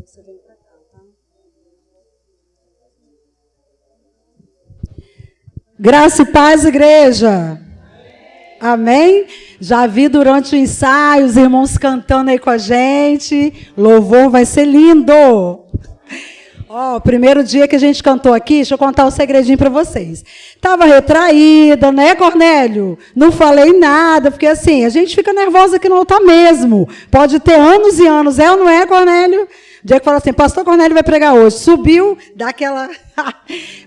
Você vem pra cá, tá? Graça e paz, igreja. Amém? Já vi durante o ensaio os irmãos cantando aí com a gente. Louvor vai ser lindo. Ó, primeiro dia que a gente cantou aqui, deixa eu contar um segredinho para vocês. Estava retraída, né, Cornélio? Não falei nada, porque assim, a gente fica nervosa aqui no altar mesmo. Pode ter anos e anos, é ou não é, Cornélio? O dia que fala assim, pastor Cornélio vai pregar hoje. Subiu, dá aquela...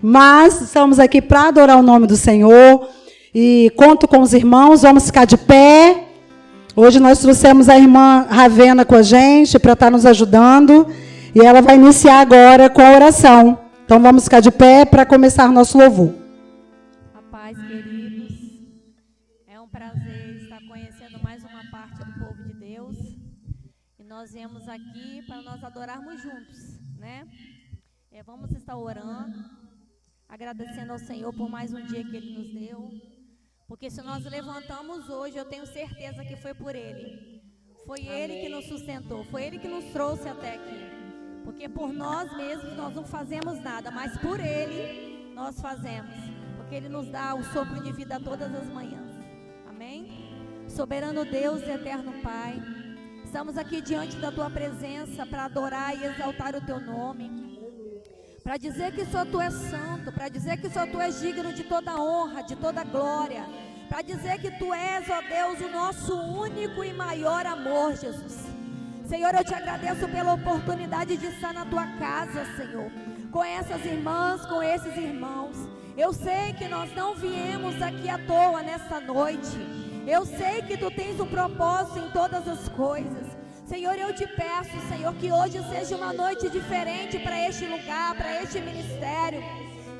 Mas estamos aqui para adorar o nome do Senhor. E conto com os irmãos, vamos ficar de pé. Hoje nós trouxemos a irmã Ravena com a gente para estar nos ajudando. E ela vai iniciar agora com a oração. Então vamos ficar de pé para começar nosso louvor. A paz, queridos. É um prazer estar conhecendo mais uma parte do povo de Deus. E nós viemos aqui para nós adorarmos juntos, né? Vamos estar orando, agradecendo ao Senhor por mais um dia que Ele nos deu. Porque se nós levantamos hoje, eu tenho certeza que foi por Ele. Foi Ele que nos sustentou, foi Ele que nos trouxe até aqui. Porque por nós mesmos nós não fazemos nada, mas por Ele nós fazemos. Porque Ele nos dá o sopro de vida todas as manhãs. Amém? Soberano Deus e eterno Pai, estamos aqui diante da Tua presença para adorar e exaltar o Teu nome. Para dizer que só Tu és santo, para dizer que só Tu és digno de toda honra, de toda glória. Para dizer que Tu és, ó Deus, o nosso único e maior amor, Jesus. Senhor, eu Te agradeço pela oportunidade de estar na Tua casa, Senhor. Com essas irmãs, com esses irmãos. Eu sei que nós não viemos aqui à toa nessa noite. Eu sei que Tu tens um propósito em todas as coisas. Senhor, eu Te peço, Senhor, que hoje seja uma noite diferente para este lugar, para este ministério.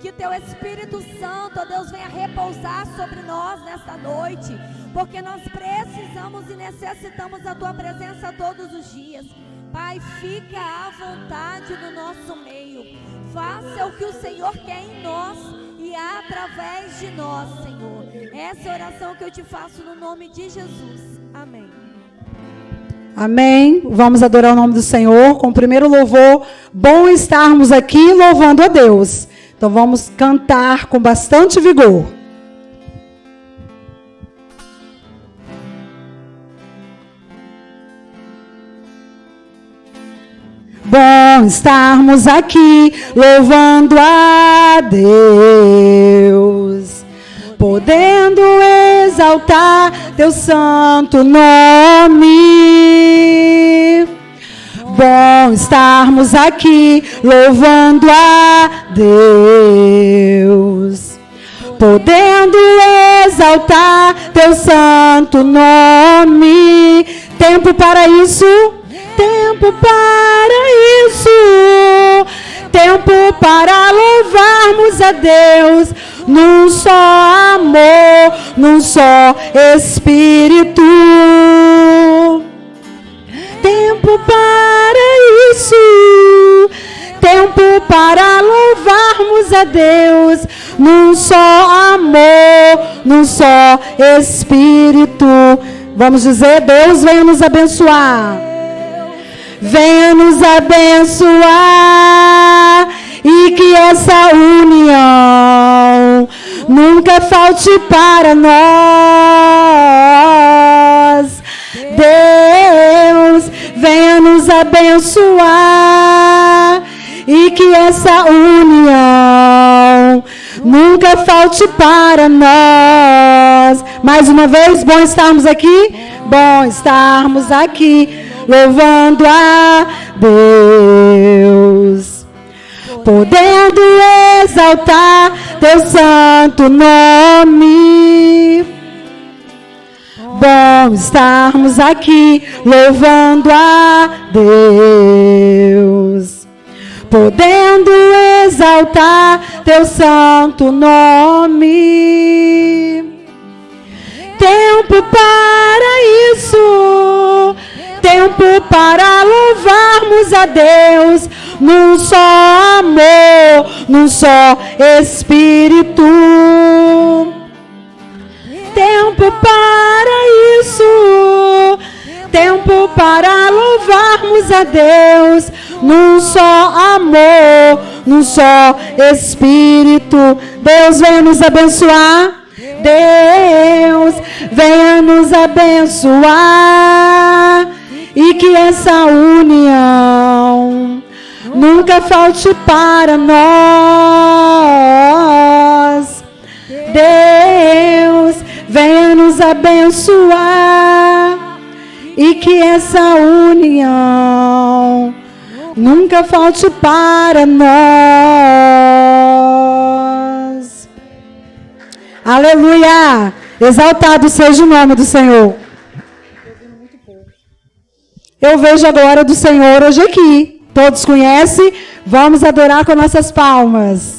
Que Teu Espírito Santo, ó Deus, venha repousar sobre nós nesta noite. Porque nós precisamos e necessitamos da Tua presença todos os dias. Pai, fica à vontade no nosso meio. Faça o que o Senhor quer em nós e através de nós, Senhor. Essa é a oração que eu Te faço no nome de Jesus. Amém. Amém. Vamos adorar o nome do Senhor com o primeiro louvor. Bom estarmos aqui louvando a Deus. Então vamos cantar com bastante vigor. Bom estarmos aqui louvando a Deus, podendo exaltar Teu santo nome. Bom estarmos aqui louvando a Deus, podendo exaltar Teu santo nome. Tempo para isso, tempo para isso, tempo para louvarmos a Deus, num só amor, num só Espírito. Tempo para isso, tempo para louvarmos a Deus, num só amor, num só Espírito. Vamos dizer, Deus venha nos abençoar. Venha nos abençoar e que essa união nunca falte para nós. Deus, venha nos abençoar e que essa união nunca falte para nós. Mais uma vez, bom estarmos aqui? Bom estarmos aqui louvando a Deus, podendo exaltar Teu santo nome. Bom estarmos aqui louvando a Deus, podendo exaltar Teu santo nome. Tempo para isso, tempo para louvarmos a Deus, num só amor, num só Espírito. Tempo para isso, tempo para louvarmos a Deus, num num só amor, num só Espírito. Deus venha nos abençoar. Deus venha nos abençoar. E que essa união nunca falte para nós. Deus venha nos abençoar. E que essa união nunca falte para nós. Aleluia! Exaltado seja o nome do Senhor. Eu vejo a glória do Senhor hoje aqui. Todos conhecem? Vamos adorar com nossas palmas.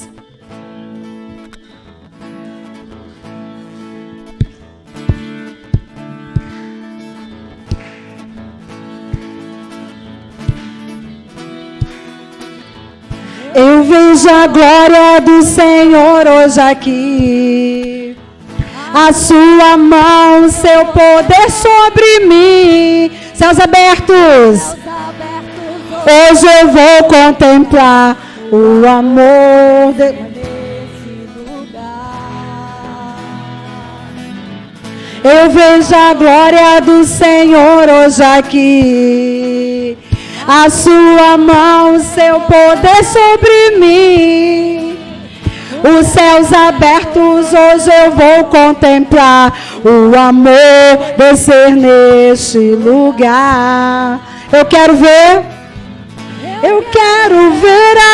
Eu vejo a glória do Senhor hoje aqui. A sua mão, seu poder sobre mim. Céus abertos. Hoje eu vou contemplar o amor nesse lugar. Eu vejo a glória do Senhor hoje aqui. A sua mão, seu poder sobre mim. Os céus abertos, hoje eu vou contemplar o amor descer neste lugar. Eu quero ver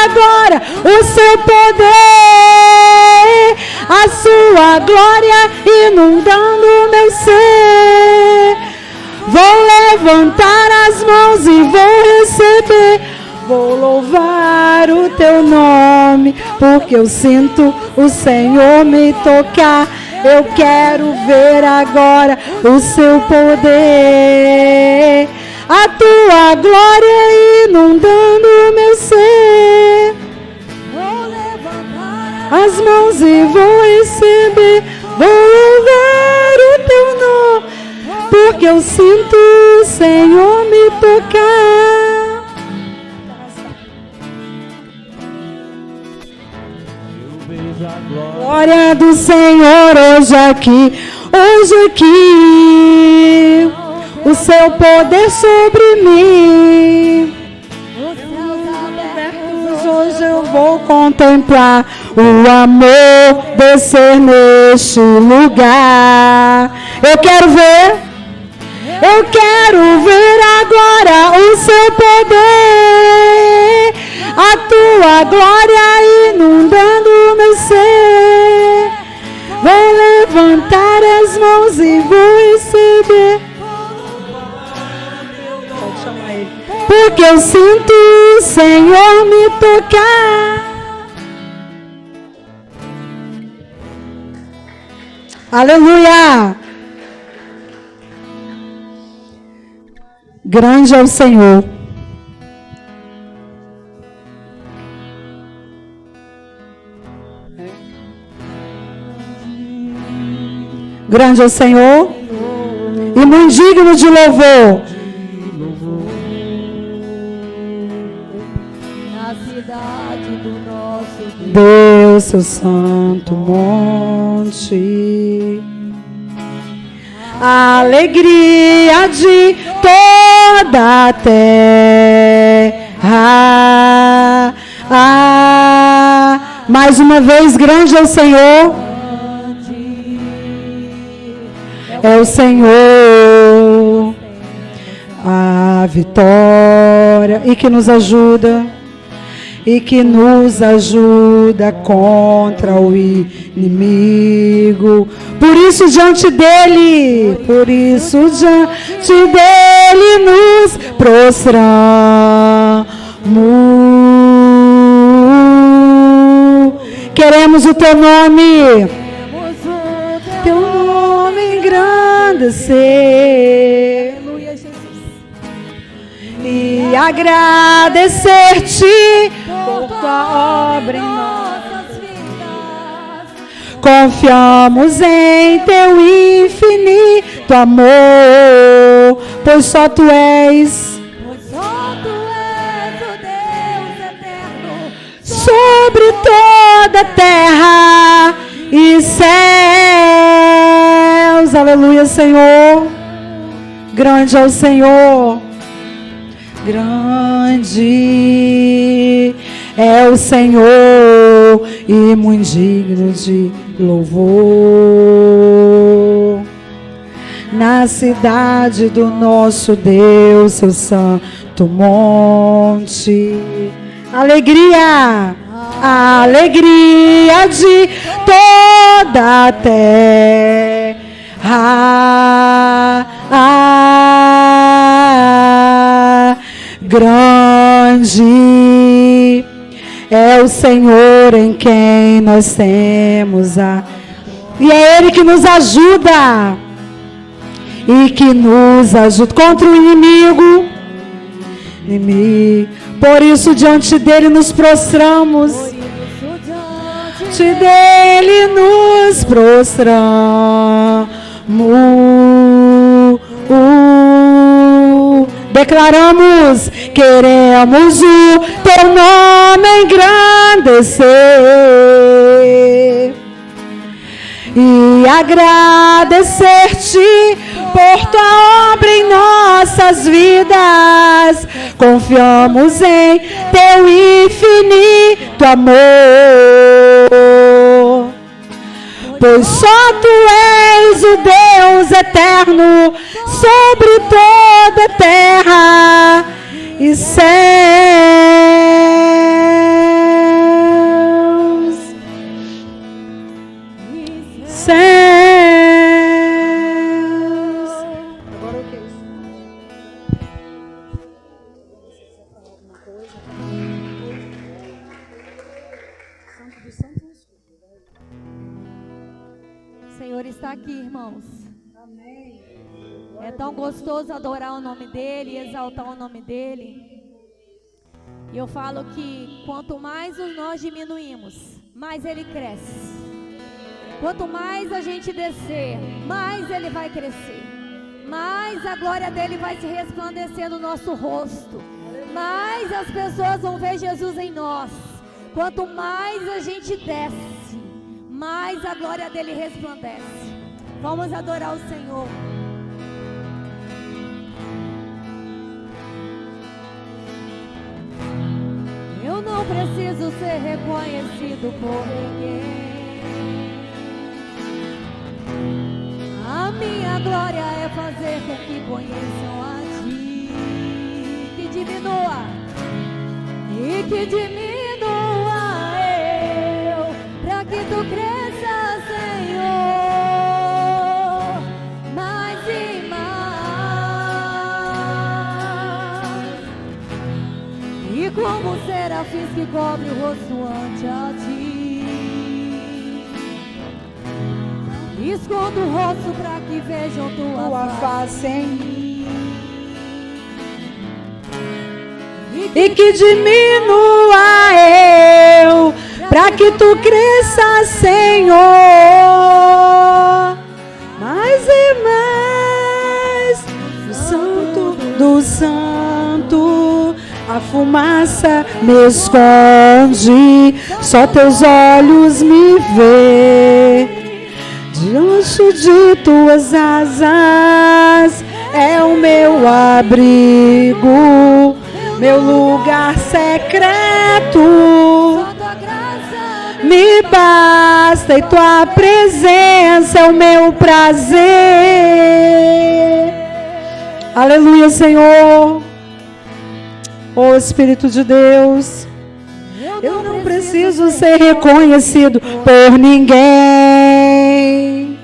agora o seu poder, a sua glória inundando o meu ser. Vou levantar as mãos e vou receber. Vou louvar o teu nome, porque eu sinto o Senhor me tocar. Eu quero ver agora o seu poder, a tua glória inundando o meu ser. Vou levantar as mãos e vou receber. Vou louvar o teu nome, porque eu sinto o Senhor me tocar. Glória do Senhor hoje aqui, o seu poder sobre mim. Hoje eu vou contemplar o amor descer neste lugar. Eu quero ver agora o seu poder, a tua glória inundando o meu ser. Vou levantar as mãos e vou receber. Pode chamar ele. Porque eu sinto o Senhor me tocar. Aleluia! Grande é o Senhor. Grande é o Senhor e muito digno de louvor. Na cidade do nosso Deus, seu santo monte, a alegria de toda a terra. Mais uma vez, grande é o Senhor. É o Senhor a vitória e que nos ajuda contra o inimigo. Por isso diante dele nos prostramos. Queremos o teu nome. Teu nome engrandecer. Aleluia, Jesus. E agradecer-te por tua obra em nossas vidas. Confiamos em teu infinito amor, pois só tu és o Deus sobre toda a terra e céus. Aleluia, Senhor. Grande é o Senhor. Grande é o Senhor e muito digno de louvor. Na cidade do nosso Deus, seu santo monte. Alegria, a alegria de toda a terra. Grande é o Senhor em quem nós temos e é Ele que nos ajuda e que nos ajuda contra o inimigo. Por isso diante dele nos prostramos. Diante dele nos prostramos. Declaramos, queremos o teu nome engrandecer e agradecer-te por tua obra em nossas vidas. Confiamos em teu infinito amor, pois só tu és o Deus eterno sobre toda a terra e céus. Agora o que é isso? O Senhor está aqui, irmãos. Amém. É tão gostoso adorar o nome dEle e exaltar o nome dEle. E eu falo que quanto mais nós diminuímos, mais Ele cresce. Quanto mais a gente descer, mais Ele vai crescer. Mais a glória dEle vai se resplandecer no nosso rosto. Mais as pessoas vão ver Jesus em nós. Quanto mais a gente desce, mais a glória dEle resplandece. Vamos adorar o Senhor. Eu não preciso ser reconhecido por ninguém. A minha glória é fazer com que conheçam a Ti, que diminua e que diminua eu, para que Tu cresça, Senhor, mais e mais. E como serafins que cobre o rosto ante a Ti, escondo o rosto para que vejam tua face em mim. E que diminua eu, para que tu cresça, Senhor, mais e mais. Do santo, do santo, a fumaça me esconde, só teus olhos me vê. Diante de tuas asas é o meu abrigo, meu lugar secreto. Me basta e tua presença é o meu prazer. Aleluia, Senhor. Ó Espírito de Deus, eu não preciso ser reconhecido por ninguém.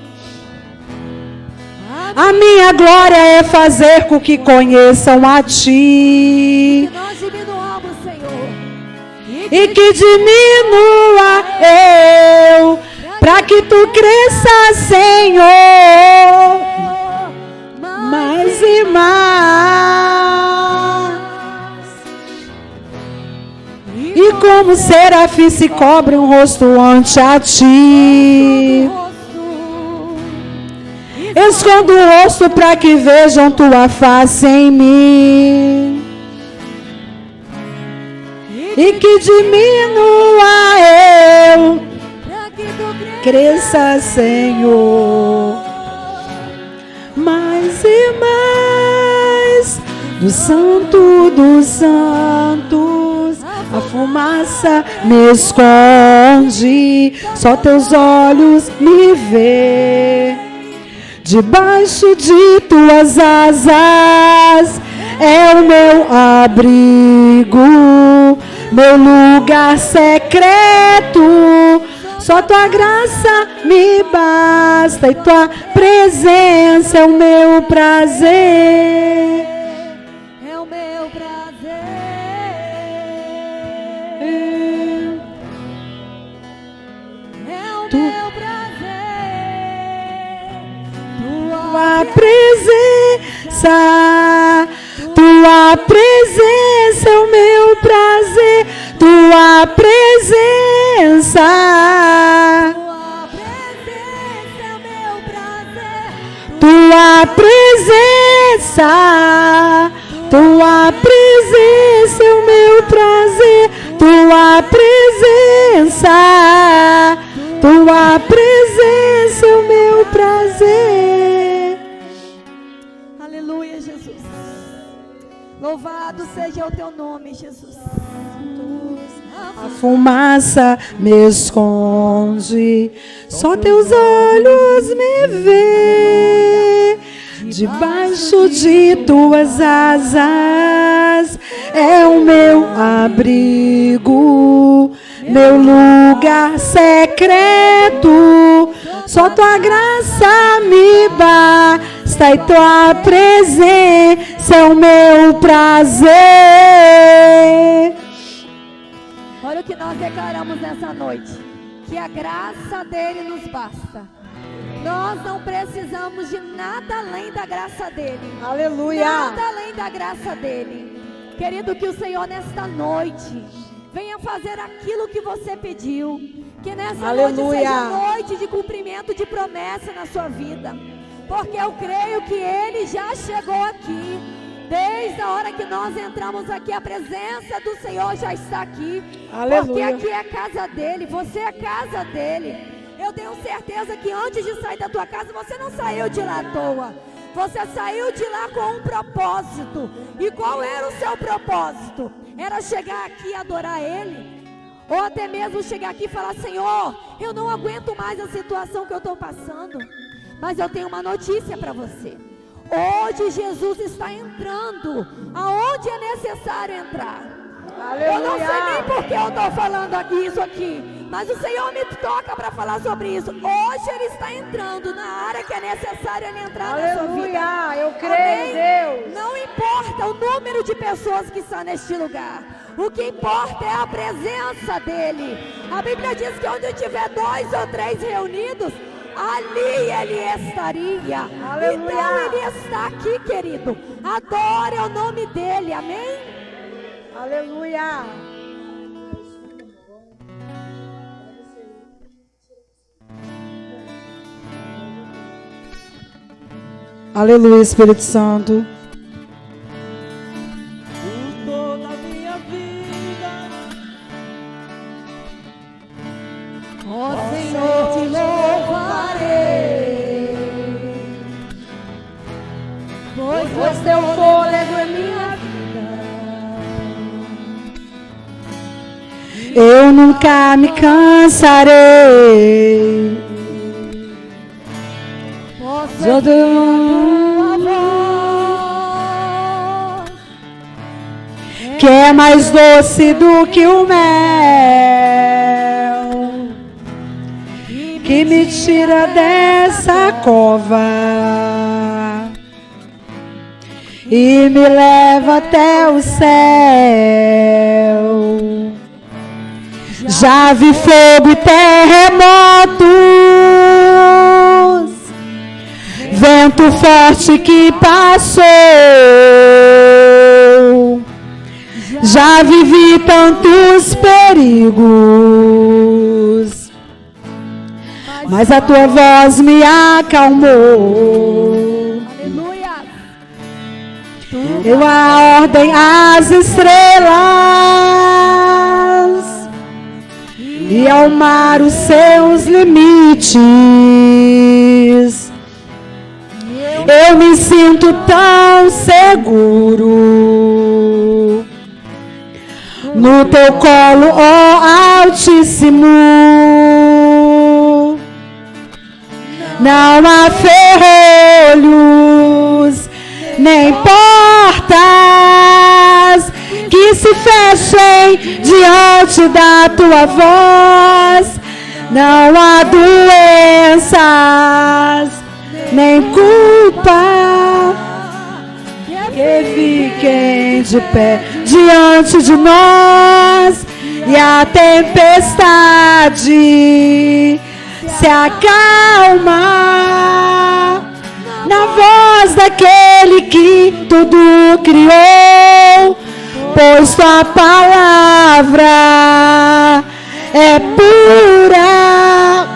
A minha glória é fazer com que conheçam a Ti. Que nós diminuamos, Senhor. E que diminua eu, para que Tu cresça, Senhor, mais e mais. E como serafim se cobre um rosto ante a Ti, escondo o rosto para que vejam tua face em mim. e que diminua eu, pra que tu cresça, Senhor, mais e mais do Santo dos Santos. A fumaça me esconde, só teus olhos me vê. Debaixo de tuas asas é o meu abrigo, meu lugar secreto. Só tua graça me basta e tua presença é o meu prazer. É o meu prazer. É o meu prazer. Tua presença, tua presença é o meu prazer. Tua presença. Tua presença, tua presença é o meu prazer. Tua presença, tua presença é o meu prazer. Aleluia, Jesus. Louvado seja o teu nome, Jesus. A fumaça me esconde, só teus olhos me vê. Debaixo de tuas asas é o meu abrigo, meu lugar secreto. Só tua graça me basta e tua presença é o meu prazer. Olha o que nós declaramos nessa noite, que a graça dele nos basta. Nós não precisamos de nada além da graça dele. Aleluia. Nada além da graça dele. Querido, que o Senhor nesta noite venha fazer aquilo que você pediu. Que nessa noite seja noite de cumprimento de promessa na sua vida. Porque eu creio que ele já chegou aqui. Desde a hora que nós entramos aqui, a presença do Senhor já está aqui. Aleluia. Porque aqui é a casa dele, você é a casa dele. Eu tenho certeza que antes de sair da tua casa, você não saiu de lá à toa. Você saiu de lá com um propósito. E qual era o seu propósito? Era chegar aqui e adorar ele. Ou até mesmo chegar aqui e falar: Senhor, eu não aguento mais a situação que eu estou passando. Mas eu tenho uma notícia para você. Hoje Jesus está entrando aonde é necessário entrar. Aleluia. Eu não sei nem por que eu estou falando isso aqui, mas o Senhor me toca para falar sobre isso. Hoje Ele está entrando na área que é necessário Ele entrar. Aleluia. Na sua vida. Eu creio, amém? Deus. Não importa o número de pessoas que estão neste lugar. O que importa é a presença dEle. A Bíblia diz que onde tiver 2 ou 3 reunidos, ali ele estaria. Aleluia. Então ele está aqui, querido. Adore o nome dele, amém? Aleluia. Aleluia, Espírito Santo. Por toda a minha vida, ó Senhor, te louvarei, pois teu fôlego é minha vida. Eu nunca me cansarei. Posso tua voz, que é mais doce do que o mel, que me tira dessa cova e me leva até o céu. Já vi fogo e terremotos, vento forte que passou. Já vivi tantos perigos, mas a tua voz me acalmou. Aleluia. Eu a ordem às estrelas e ao mar os seus limites. Eu me sinto tão seguro no teu colo, ó Altíssimo. Não há ferrolhos, nem portas que se fechem diante da tua voz. Não há doenças, nem culpa que fiquem de pé diante de nós. E a tempestade se acalma na voz daquele que tudo criou, pois tua palavra é pura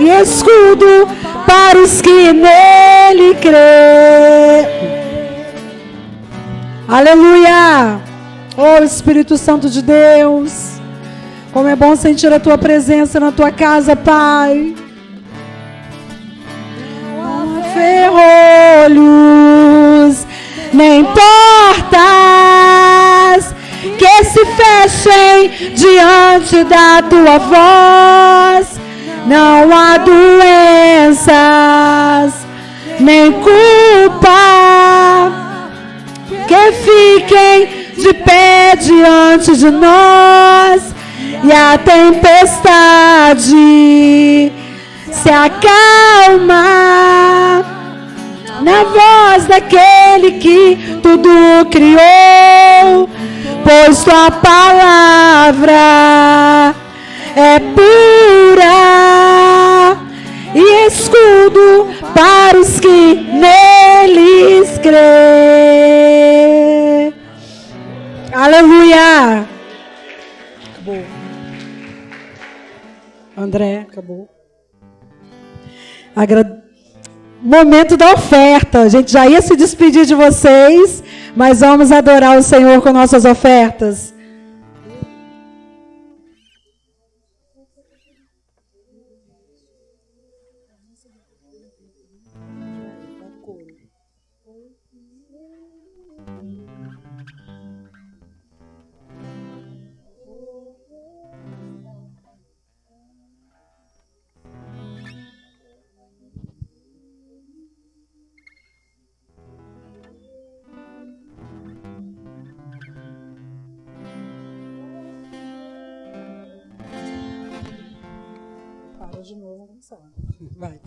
e escudo para os que nele crê. Aleluia! Oh Espírito Santo de Deus, como é bom sentir a tua presença na tua casa, Pai. Não há ferrolhos, nem portas que se fechem diante da tua voz. Não há doenças, nem culpa que fiquem de pé diante de nós. E a tempestade se acalma na voz daquele que tudo criou, pois tua palavra é pura e escudo para os que neles crê. Aleluia! Acabou. André, acabou. Momento da oferta. A gente já ia se despedir de vocês, mas vamos adorar o Senhor com nossas ofertas. De novo, vamos começar. Vai.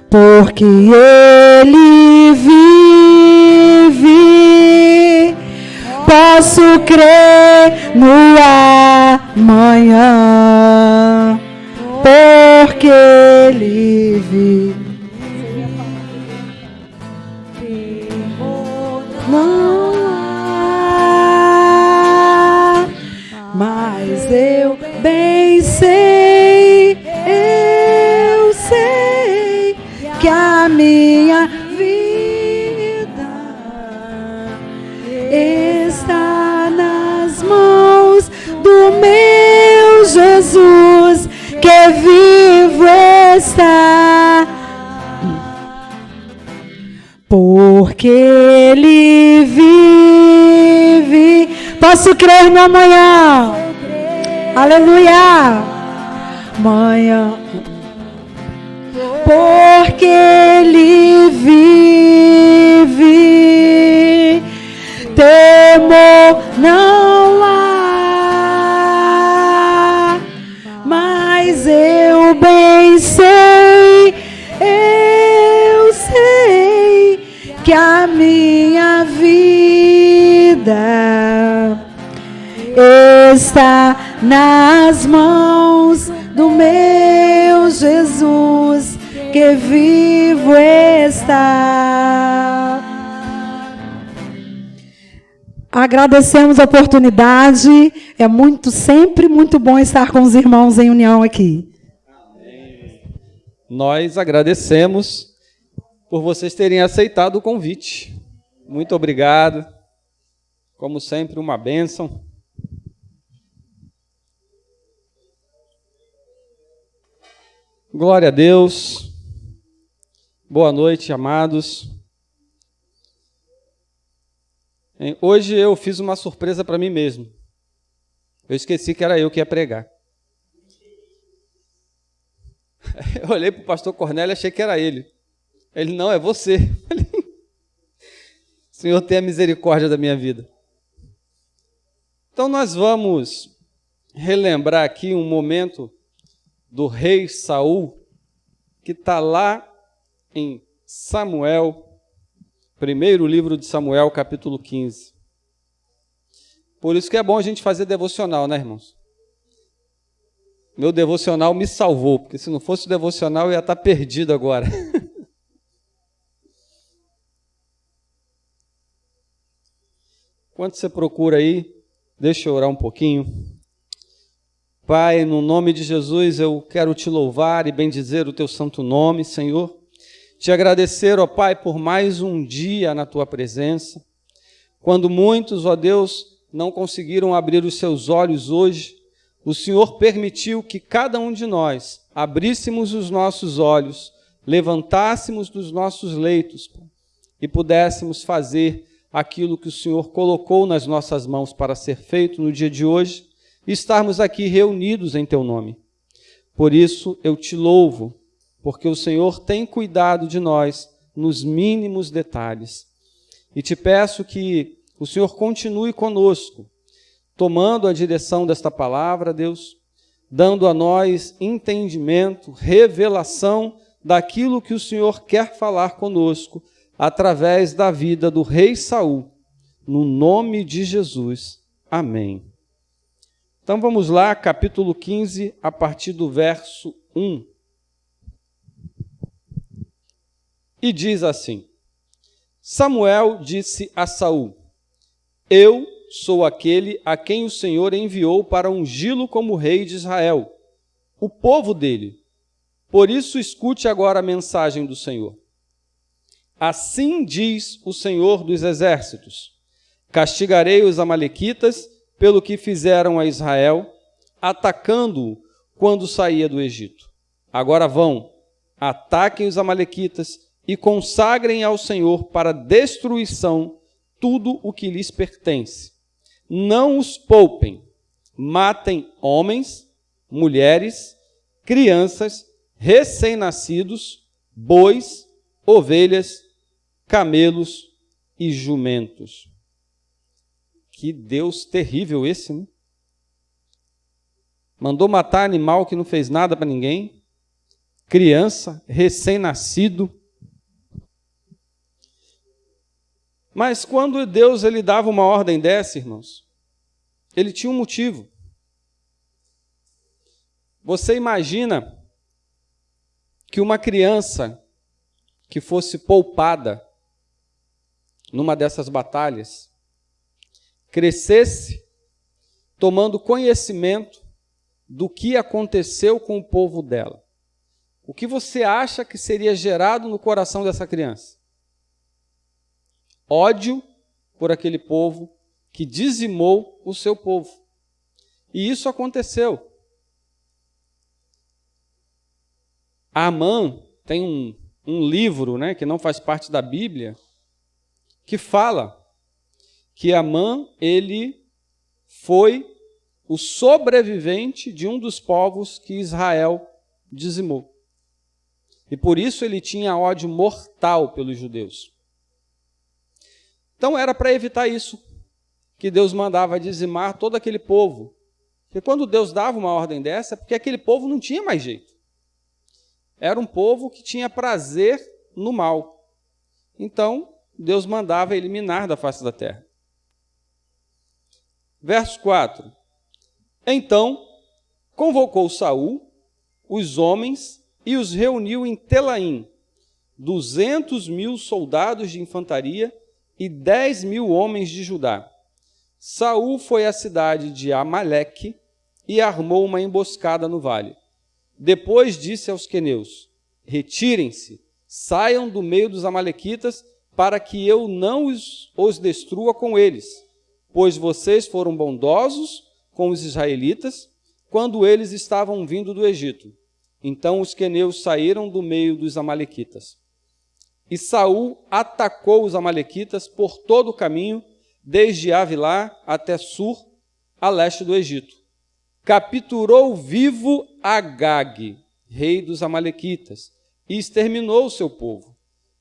Porque Ele vive, posso crer no amanhã. Porque Ele vive, não há, mas eu bem sei. Eu sei que a minha vida está nas mãos do meu Jesus, que vivo está. Porque Ele vive, posso crer no amanhã. Aleluia! Manhã, porque Ele vive, temor não há, mas eu bem sei, eu sei que a minha vida está nas mãos do meu Jesus, que vivo está. Agradecemos a oportunidade. É sempre muito bom estar com os irmãos em união aqui. Nós agradecemos por vocês terem aceitado o convite. Muito obrigado. Como sempre, uma bênção. Glória a Deus. Boa noite, amados. Hoje eu fiz uma surpresa para mim mesmo. Eu esqueci que era eu que ia pregar. Eu olhei para o pastor Cornélio e achei que era ele. Ele, não, é você. Senhor, tenha misericórdia da minha vida. Então nós vamos relembrar aqui um momento do rei Saul, que está lá em Samuel, primeiro livro de Samuel, capítulo 15. Por isso que é bom a gente fazer devocional, né, irmãos? Meu devocional me salvou, porque se não fosse o devocional eu ia estar perdido agora. Enquanto você procura aí, deixa eu orar um pouquinho. Pai, no nome de Jesus, eu quero te louvar e bendizer o teu santo nome, Senhor. Te agradecer, ó Pai, por mais um dia na tua presença. Quando muitos, ó Deus, não conseguiram abrir os seus olhos hoje, o Senhor permitiu que cada um de nós abríssemos os nossos olhos, levantássemos dos nossos leitos e pudéssemos fazer aquilo que o Senhor colocou nas nossas mãos para ser feito no dia de hoje, e estarmos aqui reunidos em teu nome. Por isso eu te louvo, porque o Senhor tem cuidado de nós nos mínimos detalhes. E te peço que o Senhor continue conosco, tomando a direção desta palavra, Deus, dando a nós entendimento, revelação daquilo que o Senhor quer falar conosco, através da vida do rei Saul, no nome de Jesus. Amém. Então vamos lá, capítulo 15, a partir do verso 1. E diz assim: Samuel disse a Saul: Eu sou aquele a quem o Senhor enviou para ungí-lo como rei de Israel, o povo dele. Por isso escute agora a mensagem do Senhor. Assim diz o Senhor dos exércitos: Castigarei os amalequitas pelo que fizeram a Israel, atacando-o quando saía do Egito. Agora vão, ataquem os amalequitas e consagrem ao Senhor para destruição tudo o que lhes pertence. Não os poupem, matem homens, mulheres, crianças, recém-nascidos, bois, ovelhas, camelos e jumentos. Que Deus terrível esse, né? Mandou matar animal que não fez nada para ninguém, criança, recém-nascido. Mas quando Deus ele dava uma ordem dessa, irmãos, ele tinha um motivo. Você imagina que uma criança que fosse poupada numa dessas batalhas, crescesse tomando conhecimento do que aconteceu com o povo dela. O que você acha que seria gerado no coração dessa criança? Ódio por aquele povo que dizimou o seu povo. E isso aconteceu. Amã tem um livro, né, que não faz parte da Bíblia, que fala que Amã, ele foi o sobrevivente de um dos povos que Israel dizimou. E por isso ele tinha ódio mortal pelos judeus. Então era para evitar isso que Deus mandava dizimar todo aquele povo. Porque quando Deus dava uma ordem dessa, é porque aquele povo não tinha mais jeito. Era um povo que tinha prazer no mal. Então, Deus mandava eliminar da face da terra. Verso 4. Então, convocou Saul os homens e os reuniu em Telaim, 200.000 soldados de infantaria e 10.000 homens de Judá. Saul foi à cidade de Amaleque e armou uma emboscada no vale. Depois disse aos queneus: Retirem-se, saiam do meio dos amalequitas, para que eu não os destrua com eles, pois vocês foram bondosos com os israelitas quando eles estavam vindo do Egito. Então os queneus saíram do meio dos amalequitas. E Saul atacou os amalequitas por todo o caminho, desde Avilá até Sur, a leste do Egito. Capturou vivo Agag, rei dos amalequitas, e exterminou o seu povo.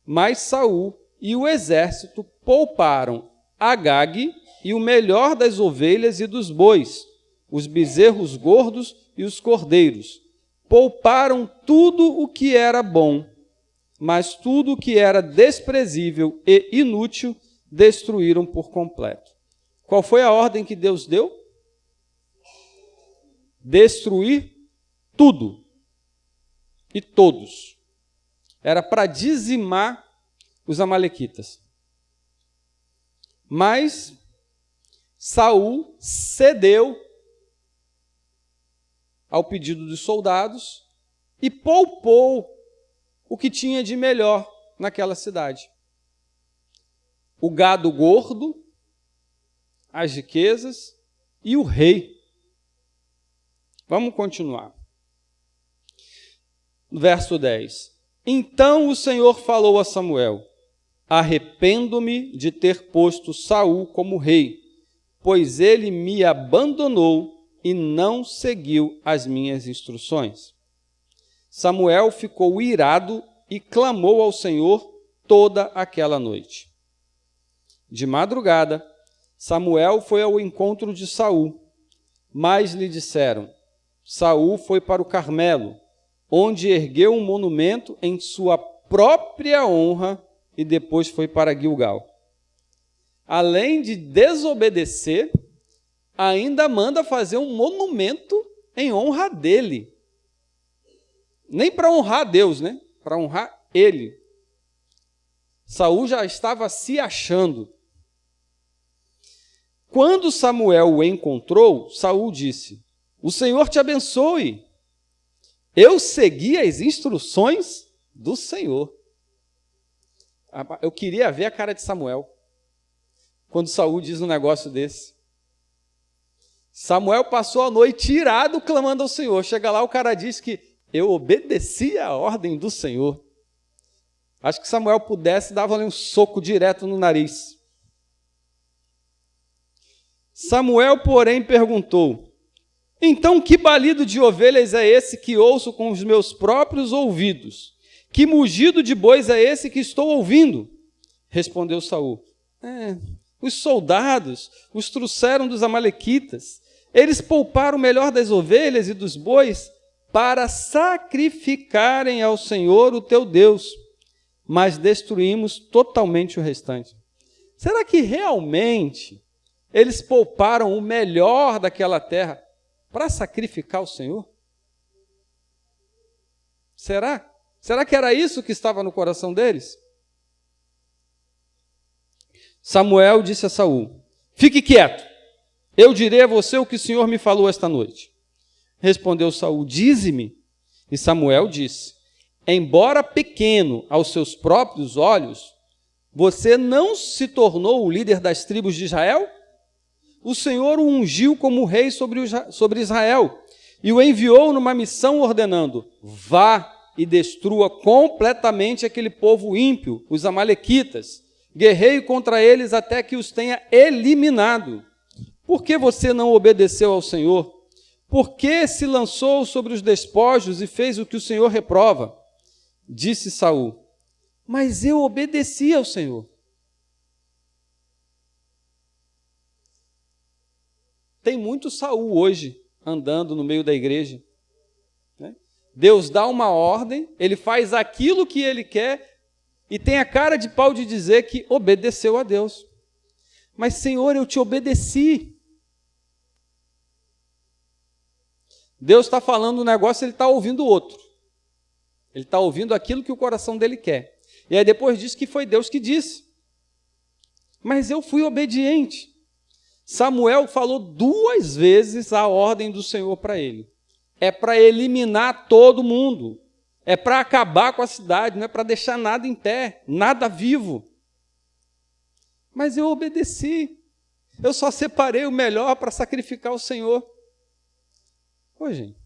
Mas Saul e o exército pouparam Agag e o melhor das ovelhas e dos bois, os bezerros gordos e os cordeiros. Pouparam tudo o que era bom, mas tudo o que era desprezível e inútil destruíram por completo. Qual foi a ordem que Deus deu? Destruir tudo e todos. Era para dizimar os amalequitas. Mas Saul cedeu ao pedido dos soldados e poupou o que tinha de melhor naquela cidade. O gado gordo, as riquezas e o rei. Vamos continuar. Verso 10. Então o Senhor falou a Samuel: arrependo-me de ter posto Saul como rei, pois ele me abandonou e não seguiu as minhas instruções. Samuel ficou irado e clamou ao Senhor toda aquela noite. De madrugada, Samuel foi ao encontro de Saul, mas lhe disseram: Saul foi para o Carmelo, onde ergueu um monumento em sua própria honra e depois foi para Gilgal. Além de desobedecer, ainda manda fazer um monumento em honra dele. Nem para honrar Deus, né? Para honrar ele. Saul já estava se achando. Quando Samuel o encontrou, Saul disse: o Senhor te abençoe. Eu segui as instruções do Senhor. Eu queria ver a cara de Samuel quando Saul diz um negócio desse. Samuel passou a noite irado clamando ao Senhor. Chega lá, o cara diz que eu obedeci a ordem do Senhor. Acho que Samuel pudesse, dava-lhe um soco direto no nariz. Samuel, porém, perguntou: então, que balido de ovelhas é esse que ouço com os meus próprios ouvidos? Que mugido de bois é esse que estou ouvindo? Respondeu Saul: os soldados os trouxeram dos amalequitas. Eles pouparam o melhor das ovelhas e dos bois para sacrificarem ao Senhor, o teu Deus, mas destruímos totalmente o restante. Será que realmente eles pouparam o melhor daquela terra para sacrificar ao Senhor? Será? Será que era isso que estava no coração deles? Samuel disse a Saul: fique quieto, eu direi a você o que o Senhor me falou esta noite. Respondeu Saul: dize-me. E Samuel disse: embora pequeno aos seus próprios olhos, você não se tornou o líder das tribos de Israel? O Senhor o ungiu como rei sobre Israel e o enviou numa missão ordenando: vá e destrua completamente aquele povo ímpio, os amalequitas. Guerreie contra eles até que os tenha eliminado. Por que você não obedeceu ao Senhor? Por que se lançou sobre os despojos e fez o que o Senhor reprova? Disse Saul: mas eu obedeci ao Senhor. Tem muito Saul hoje andando no meio da igreja. Né? Deus dá uma ordem, ele faz aquilo que ele quer e tem a cara de pau de dizer que obedeceu a Deus. Mas, Senhor, eu te obedeci. Deus está falando um negócio, ele está ouvindo outro. Ele está ouvindo aquilo que o coração dele quer. E aí depois diz que foi Deus que disse. Mas eu fui obediente. Samuel falou 2 vezes a ordem do Senhor para ele. É para eliminar todo mundo. É para acabar com a cidade, não é para deixar nada em pé, nada vivo. Mas eu obedeci. Eu só separei o melhor para sacrificar o Senhor. Ô, gente,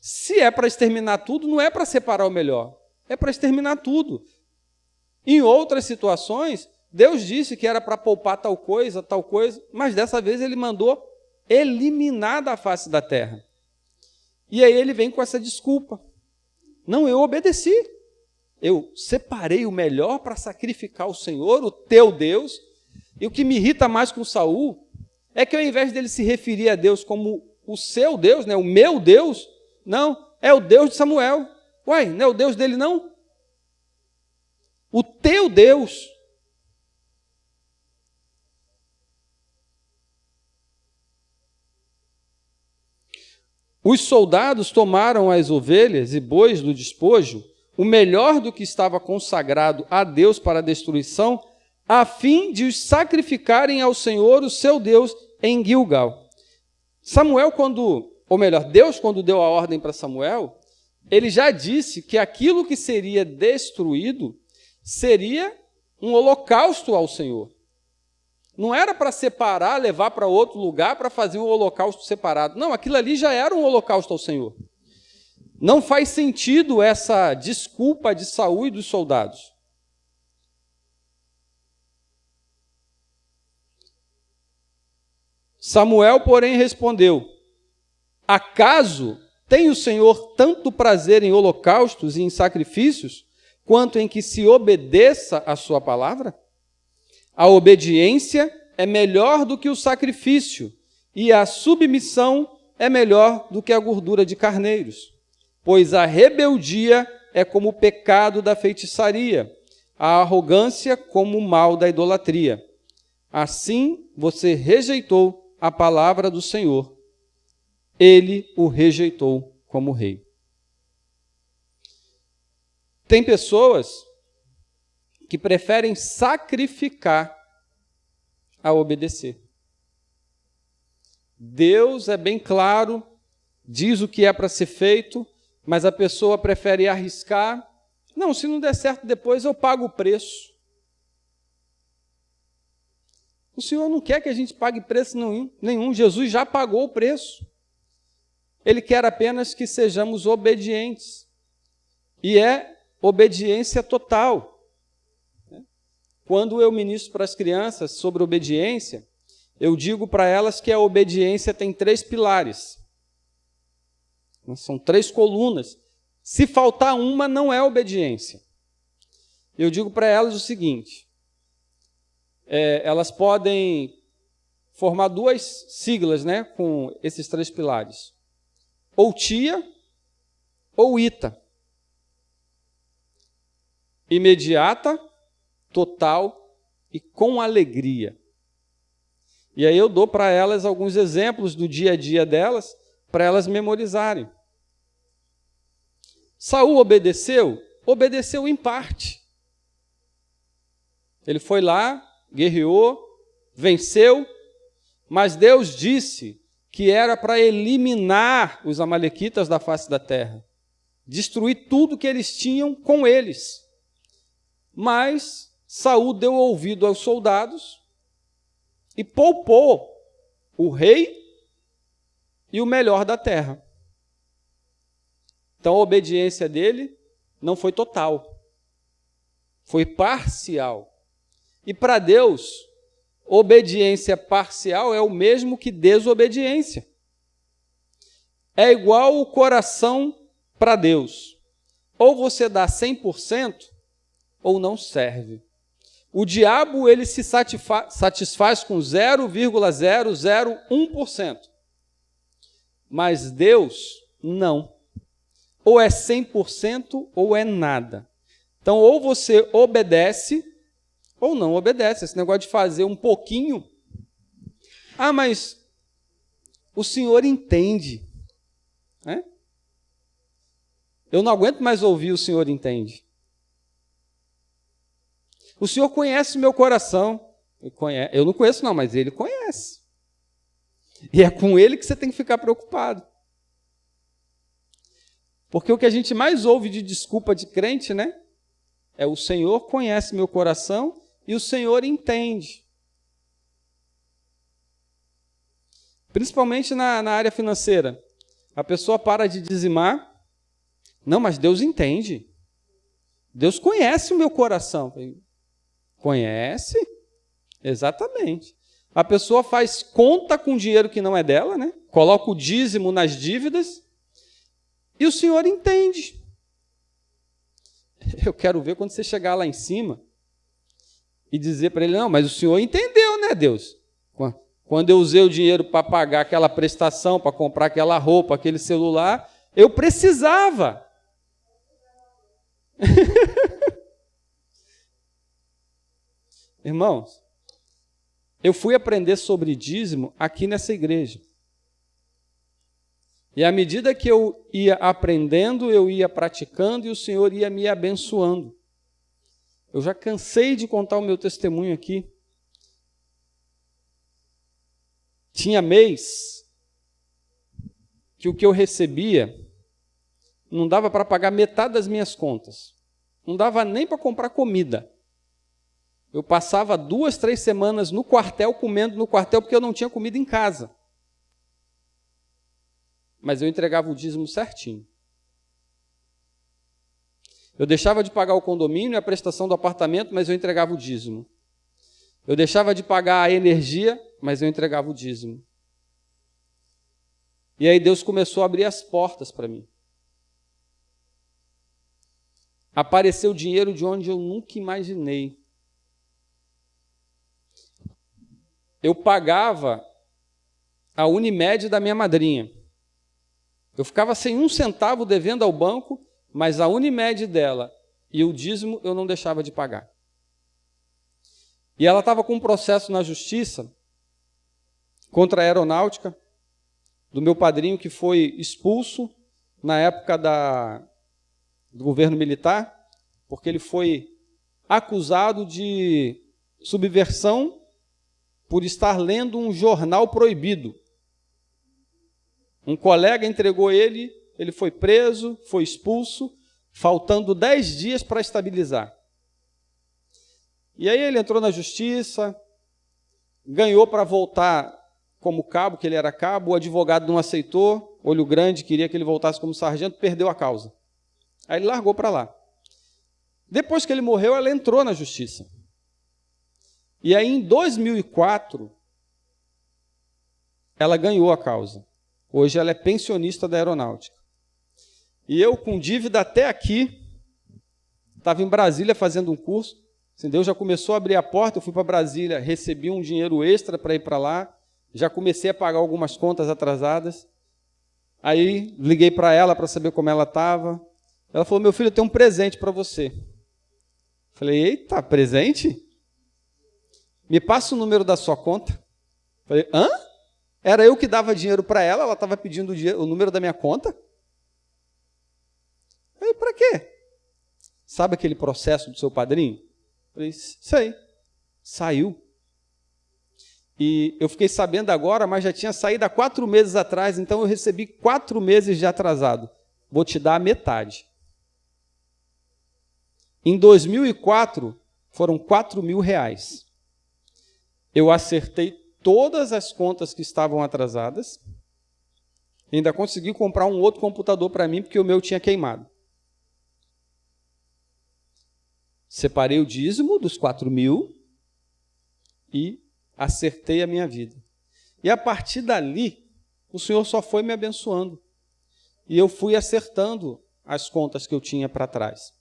Se é para exterminar tudo, não é para separar o melhor, é para exterminar tudo. Em outras situações, Deus disse que era para poupar tal coisa, mas dessa vez ele mandou eliminar da face da terra. E aí ele vem com essa desculpa. Não, eu obedeci. Eu separei o melhor para sacrificar o Senhor, o teu Deus. E o que me irrita mais com Saul é que ao invés dele se referir a Deus como o seu Deus, né, o meu Deus, não, é o Deus de Samuel. Uai, não é o Deus dele não? O teu Deus. Os soldados tomaram as ovelhas e bois do despojo, o melhor do que estava consagrado a Deus para a destruição, a fim de os sacrificarem ao Senhor, o seu Deus, em Gilgal. Deus, quando deu a ordem para Samuel, ele já disse que aquilo que seria destruído seria um holocausto ao Senhor. Não era para separar, levar para outro lugar para fazer um holocausto separado. Não, aquilo ali já era um holocausto ao Senhor. Não faz sentido essa desculpa de Saul e dos soldados. Samuel, porém, respondeu: acaso tem o Senhor tanto prazer em holocaustos e em sacrifícios, quanto em que se obedeça a sua palavra? A obediência é melhor do que o sacrifício, e a submissão é melhor do que a gordura de carneiros. Pois a rebeldia é como o pecado da feitiçaria, a arrogância como o mal da idolatria. Assim você rejeitou a palavra do Senhor. Ele o rejeitou como rei. Tem pessoas que preferem sacrificar a obedecer. Deus é bem claro, diz o que é para ser feito, mas a pessoa prefere arriscar. Não, se não der certo depois eu pago o preço. O Senhor não quer que a gente pague preço nenhum. Jesus já pagou o preço. Ele quer apenas que sejamos obedientes. E é obediência total. Quando eu ministro para as crianças sobre obediência, eu digo para elas que a obediência tem 3 pilares. São 3 colunas. Se faltar uma, não é obediência. Eu digo para elas o seguinte: elas podem formar 2 siglas, né, com esses 3 pilares. Ou TIA ou ITA. Imediata, total e com alegria. E aí eu dou para elas alguns exemplos do dia a dia delas, para elas memorizarem. Saul obedeceu? Obedeceu em parte. Ele foi lá, guerreou, venceu, mas Deus disse que era para eliminar os amalequitas da face da terra, destruir tudo que eles tinham com eles. Mas Saul deu ouvido aos soldados e poupou o rei e o melhor da terra. Então a obediência dele não foi total, foi parcial. E para Deus, obediência parcial é o mesmo que desobediência. É igual o coração para Deus. Ou você dá 100%, ou não serve. O diabo, ele se satisfaz com 0,001%. Mas Deus, não. Ou é 100% ou é nada. Então, ou você obedece, ou não obedece. Esse negócio de fazer um pouquinho. Ah, mas o Senhor entende. Né? Eu não aguento mais ouvir o Senhor entende. O Senhor conhece o meu coração. Eu não conheço não, mas Ele conhece. E é com Ele que você tem que ficar preocupado. Porque o que a gente mais ouve de desculpa de crente, né? É o Senhor conhece meu coração e o Senhor entende. Principalmente na área financeira. A pessoa para de dizimar. Não, mas Deus entende. Deus conhece o meu coração. Conhece? Exatamente. A pessoa faz conta com dinheiro que não é dela, né? Coloca o dízimo nas dívidas e o Senhor entende. Eu quero ver quando você chegar lá em cima e dizer para ele, não, mas o Senhor entendeu, né, Deus? Quando eu usei o dinheiro para pagar aquela prestação, para comprar aquela roupa, aquele celular, eu precisava. Irmãos, eu fui aprender sobre dízimo aqui nessa igreja. E à medida que eu ia aprendendo, eu ia praticando e o Senhor ia me abençoando. Eu já cansei de contar o meu testemunho aqui. Tinha mês que o que eu recebia não dava para pagar metade das minhas contas. Não dava nem para comprar comida. Eu passava 2, 3 semanas no quartel, comendo no quartel, porque eu não tinha comida em casa. Mas eu entregava o dízimo certinho. Eu deixava de pagar o condomínio e a prestação do apartamento, mas eu entregava o dízimo. Eu deixava de pagar a energia, mas eu entregava o dízimo. E aí Deus começou a abrir as portas para mim. Apareceu dinheiro de onde eu nunca imaginei. Eu pagava a Unimed da minha madrinha. Eu ficava sem 1 centavo devendo ao banco, mas a Unimed dela e o dízimo eu não deixava de pagar. E ela estava com um processo na justiça contra a aeronáutica, do meu padrinho que foi expulso na época do governo militar, porque ele foi acusado de subversão por estar lendo um jornal proibido. Um colega entregou ele foi preso, foi expulso, faltando 10 dias para estabilizar. E aí ele entrou na justiça, ganhou para voltar como cabo, que ele era cabo, o advogado não aceitou, olho grande, queria que ele voltasse como sargento, perdeu a causa. Aí ele largou para lá. Depois que ele morreu, ela entrou na justiça. E aí, em 2004, ela ganhou a causa. Hoje ela é pensionista da aeronáutica. E eu, com dívida até aqui, estava em Brasília fazendo um curso. Assim, Deus já começou a abrir a porta, eu fui para Brasília, recebi um dinheiro extra para ir para lá, já comecei a pagar algumas contas atrasadas. Aí liguei para ela para saber como ela estava. Ela falou, meu filho, eu tenho um presente para você. Falei, eita, presente? Me passa o número da sua conta. Falei, hã? Era eu que dava dinheiro para ela, ela estava pedindo o número da minha conta? Falei, para quê? Sabe aquele processo do seu padrinho? Falei, sei. Saiu. E eu fiquei sabendo agora, mas já tinha saído há 4 meses atrás, então eu recebi 4 meses de atrasado. Vou te dar a metade. Em 2004, foram R$4.000. Eu acertei todas as contas que estavam atrasadas, ainda consegui comprar um outro computador para mim, porque o meu tinha queimado. Separei o dízimo dos 4.000 e acertei a minha vida. E a partir dali, o Senhor só foi me abençoando. E eu fui acertando as contas que eu tinha para trás.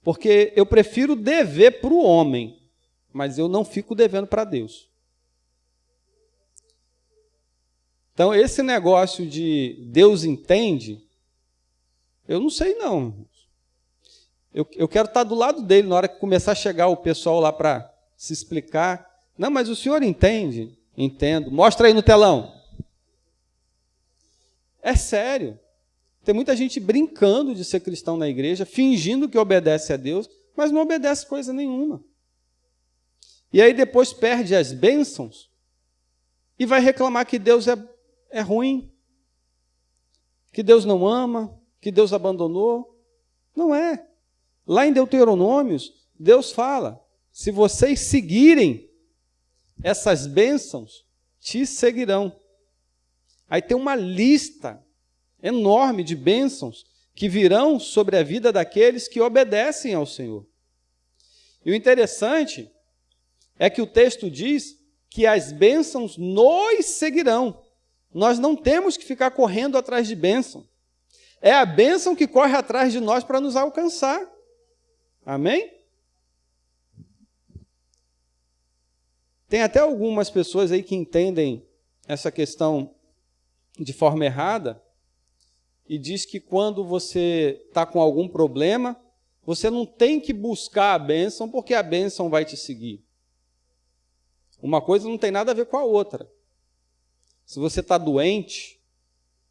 Porque eu prefiro dever para o homem, mas eu não fico devendo para Deus. Então, esse negócio de Deus entende, eu não sei não. Eu quero estar do lado dele na hora que começar a chegar o pessoal lá para se explicar. Não, mas o senhor entende? Entendo. Mostra aí no telão. É sério. Tem muita gente brincando de ser cristão na igreja, fingindo que obedece a Deus, mas não obedece coisa nenhuma. E aí depois perde as bênçãos e vai reclamar que Deus é ruim, que Deus não ama, que Deus abandonou. Não é. Lá em Deuteronômios, Deus fala, se vocês seguirem essas bênçãos, te seguirão. Aí tem uma lista enorme de bênçãos que virão sobre a vida daqueles que obedecem ao Senhor. E o interessante é que o texto diz que as bênçãos nos seguirão. Nós não temos que ficar correndo atrás de bênção. É a bênção que corre atrás de nós para nos alcançar. Amém? Tem até algumas pessoas aí que entendem essa questão de forma errada e diz que quando você está com algum problema, você não tem que buscar a bênção porque a bênção vai te seguir. Uma coisa não tem nada a ver com a outra. Se você está doente,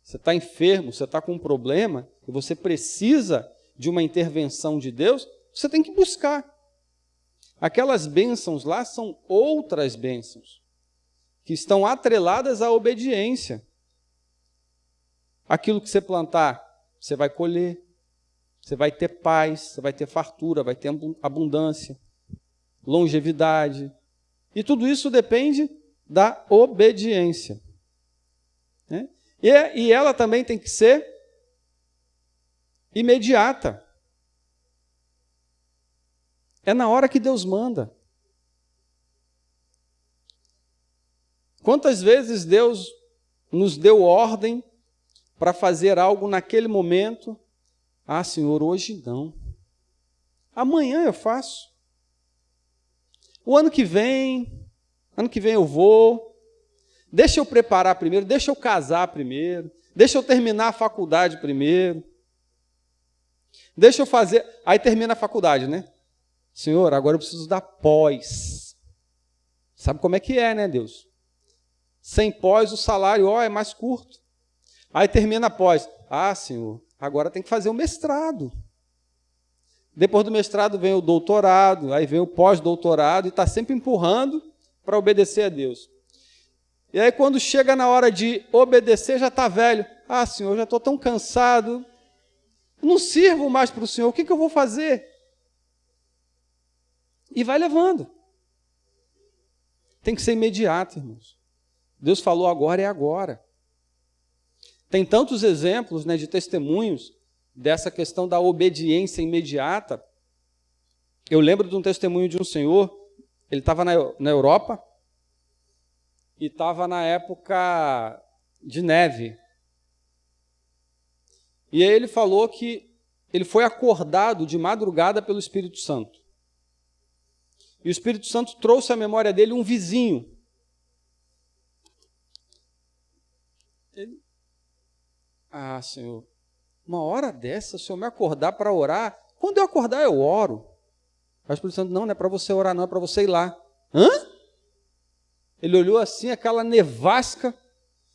você está enfermo, você está com um problema e você precisa de uma intervenção de Deus, você tem que buscar. Aquelas bênçãos lá são outras bênçãos que estão atreladas à obediência. Aquilo que você plantar, você vai colher. Você vai ter paz, você vai ter fartura, vai ter abundância, longevidade. E tudo isso depende da obediência. Né? E ela também tem que ser imediata. É na hora que Deus manda. Quantas vezes Deus nos deu ordem para fazer algo naquele momento? Ah, Senhor, hoje não. Amanhã eu faço. O ano que vem eu vou. Deixa eu preparar primeiro, deixa eu casar primeiro, deixa eu terminar a faculdade primeiro. Deixa eu fazer. Aí termina a faculdade, né? Senhor, agora eu preciso da pós. Sabe como é que é, né, Deus? Sem pós o salário, é mais curto. Aí termina a pós. Ah, Senhor, agora tem que fazer o mestrado. Depois do mestrado vem o doutorado, aí vem o pós-doutorado e está sempre empurrando para obedecer a Deus. E aí quando chega na hora de obedecer, já está velho. Ah, Senhor, já estou tão cansado. Não sirvo mais para o Senhor, o que eu vou fazer? E vai levando. Tem que ser imediato, irmãos. Deus falou agora é agora. Tem tantos exemplos, né, de testemunhos dessa questão da obediência imediata. Eu lembro de um testemunho de um senhor, ele estava na Europa e estava na época de neve. E aí ele falou que ele foi acordado de madrugada pelo Espírito Santo. E o Espírito Santo trouxe à memória dele um vizinho. Ah, Senhor, uma hora dessa, o Senhor me acordar para orar, quando eu acordar eu oro. O Espírito Santo, não é para você orar, não, é para você ir lá. Hã? Ele olhou assim, aquela nevasca,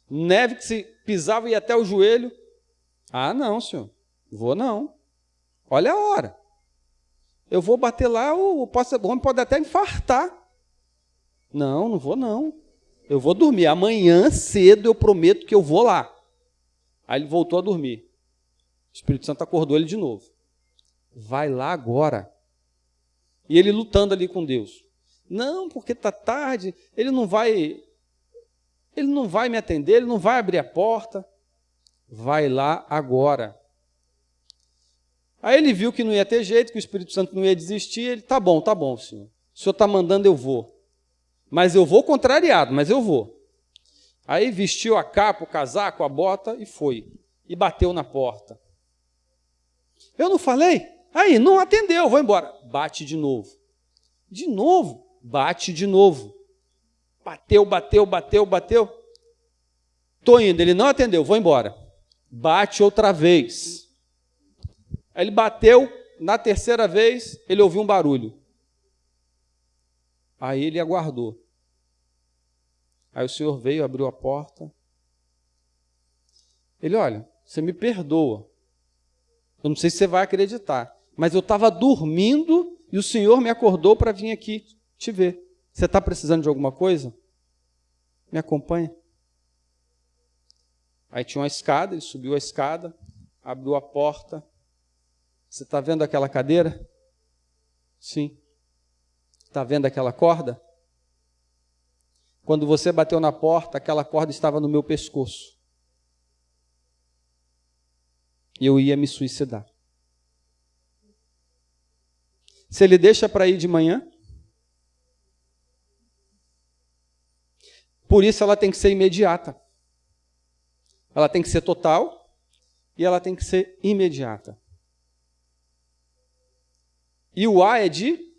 neve que se pisava e ia até o joelho. Ah, não, Senhor, vou não. Olha a hora. Eu vou bater lá, o homem pode até infartar. Não vou não. Eu vou dormir. Amanhã cedo eu prometo que eu vou lá. Aí ele voltou a dormir. O Espírito Santo acordou ele de novo. Vai lá agora. E ele lutando ali com Deus. Não, porque está tarde, ele não vai me atender, ele não vai abrir a porta. Vai lá agora. Aí ele viu que não ia ter jeito, que o Espírito Santo não ia desistir. Ele, tá bom, Senhor. O Senhor está mandando, eu vou. Mas eu vou contrariado, mas eu vou. Aí vestiu a capa, o casaco, a bota e foi. E bateu na porta. Eu não falei? Aí, não atendeu, vou embora. Bate de novo. De novo, bate de novo. Bateu. Estou indo, ele não atendeu, vou embora. Bate outra vez. Aí ele bateu, na terceira vez, ele ouviu um barulho. Aí ele aguardou. Aí o Senhor veio, abriu a porta. Ele, olha, você me perdoa. Eu não sei se você vai acreditar, mas eu estava dormindo e o Senhor me acordou para vir aqui te ver. Você está precisando de alguma coisa? Me acompanha. Aí tinha uma escada, ele subiu a escada, abriu a porta. Você está vendo aquela cadeira? Sim. Está vendo aquela corda? Quando você bateu na porta, aquela corda estava no meu pescoço. e eu ia me suicidar. Se ele deixa para ir de manhã, por isso ela tem que ser imediata. Ela tem que ser total e ela tem que ser imediata. E o A é de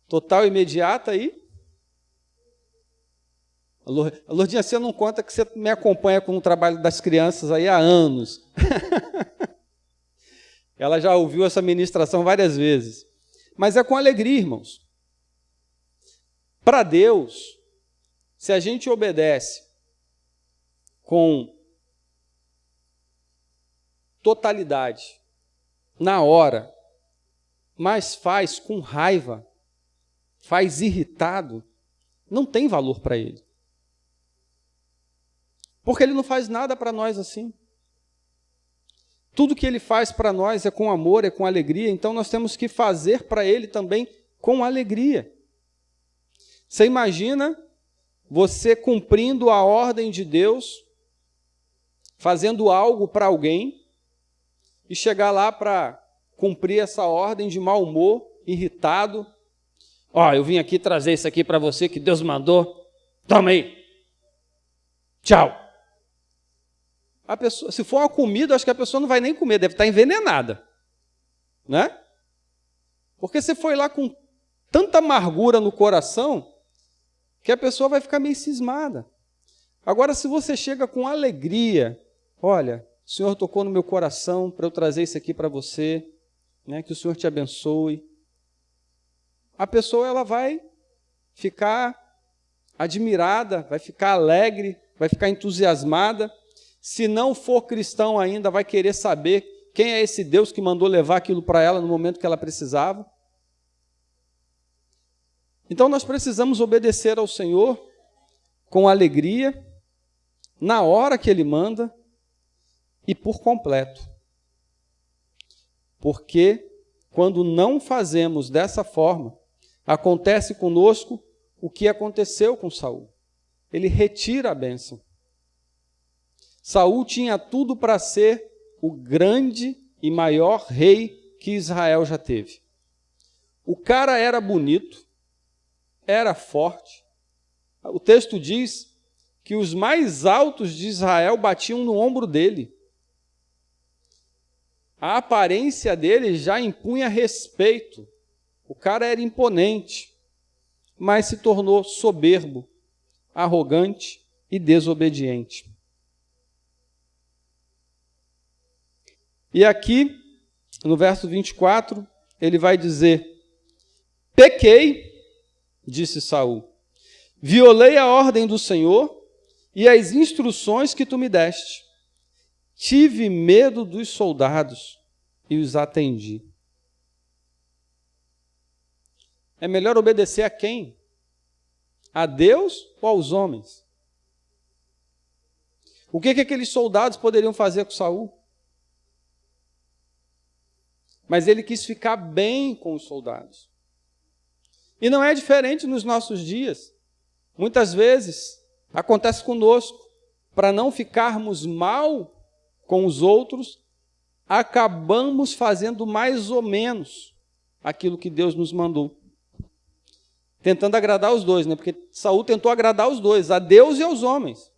total, imediata e... A Lourdinha, você não conta que você me acompanha com o trabalho das crianças aí há anos. Ela já ouviu essa ministração várias vezes. Mas é com alegria, irmãos. Para Deus, se a gente obedece com totalidade, na hora, mas faz com raiva, faz irritado, não tem valor para Ele. Porque Ele não faz nada para nós assim. Tudo que Ele faz para nós é com amor, é com alegria, então nós temos que fazer para Ele também com alegria. Você imagina você cumprindo a ordem de Deus, fazendo algo para alguém, e chegar lá para cumprir essa ordem de mau humor, irritado. Eu vim aqui trazer isso aqui para você que Deus mandou, toma aí, tchau. A pessoa, se for uma comida, acho que a pessoa não vai nem comer, deve estar envenenada, né? Porque você foi lá com tanta amargura no coração que a pessoa vai ficar meio cismada. Agora, se você chega com alegria, olha, o Senhor tocou no meu coração para eu trazer isso aqui para você, né? Que o Senhor te abençoe. A pessoa ela vai ficar admirada, vai ficar alegre, vai ficar entusiasmada. Se não for cristão ainda, vai querer saber quem é esse Deus que mandou levar aquilo para ela no momento que ela precisava. Então nós precisamos obedecer ao Senhor com alegria, na hora que Ele manda e por completo. Porque quando não fazemos dessa forma, acontece conosco o que aconteceu com Saul. Ele retira a bênção. Saul tinha tudo para ser o grande e maior rei que Israel já teve. O cara era bonito, era forte. O texto diz que os mais altos de Israel batiam no ombro dele. A aparência dele já impunha respeito. O cara era imponente, mas se tornou soberbo, arrogante e desobediente. E aqui, no verso 24, ele vai dizer: pequei, disse Saul, violei a ordem do Senhor e as instruções que tu me deste. Tive medo dos soldados e os atendi. É melhor obedecer a quem? A Deus ou aos homens? O que aqueles soldados poderiam fazer com Saul? Mas ele quis ficar bem com os soldados. E não é diferente nos nossos dias. Muitas vezes acontece conosco, para não ficarmos mal com os outros, acabamos fazendo mais ou menos aquilo que Deus nos mandou. Tentando agradar os dois, né? Porque Saul tentou agradar os dois, a Deus e aos homens.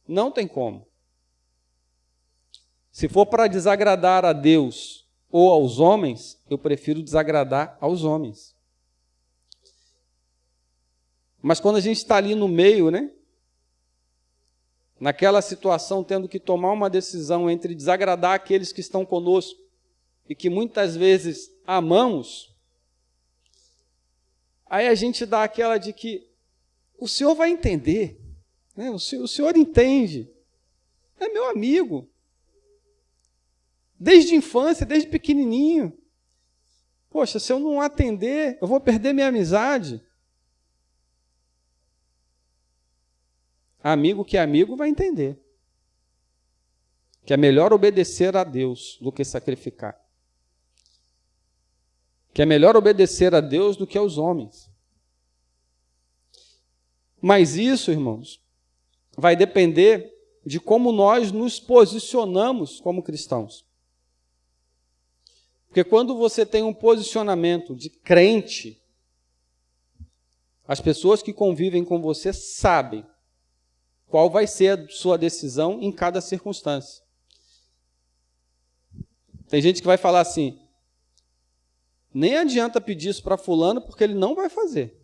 Não tem como. Se for para desagradar a Deus ou aos homens, eu prefiro desagradar aos homens. Mas quando a gente está ali no meio, né? Naquela situação, tendo que tomar uma decisão entre desagradar aqueles que estão conosco e que muitas vezes amamos, aí a gente dá aquela de que o Senhor vai entender, né? O Senhor entende, é meu amigo, desde a infância, desde pequenininho. Poxa, se eu não atender, eu vou perder minha amizade. Amigo que é amigo vai entender que é melhor obedecer a Deus do que sacrificar. Que é melhor obedecer a Deus do que aos homens. Mas isso, irmãos, vai depender de como nós nos posicionamos como cristãos. Porque quando você tem um posicionamento de crente, as pessoas que convivem com você sabem qual vai ser a sua decisão em cada circunstância. Tem gente que vai falar assim, nem adianta pedir isso para fulano porque ele não vai fazer.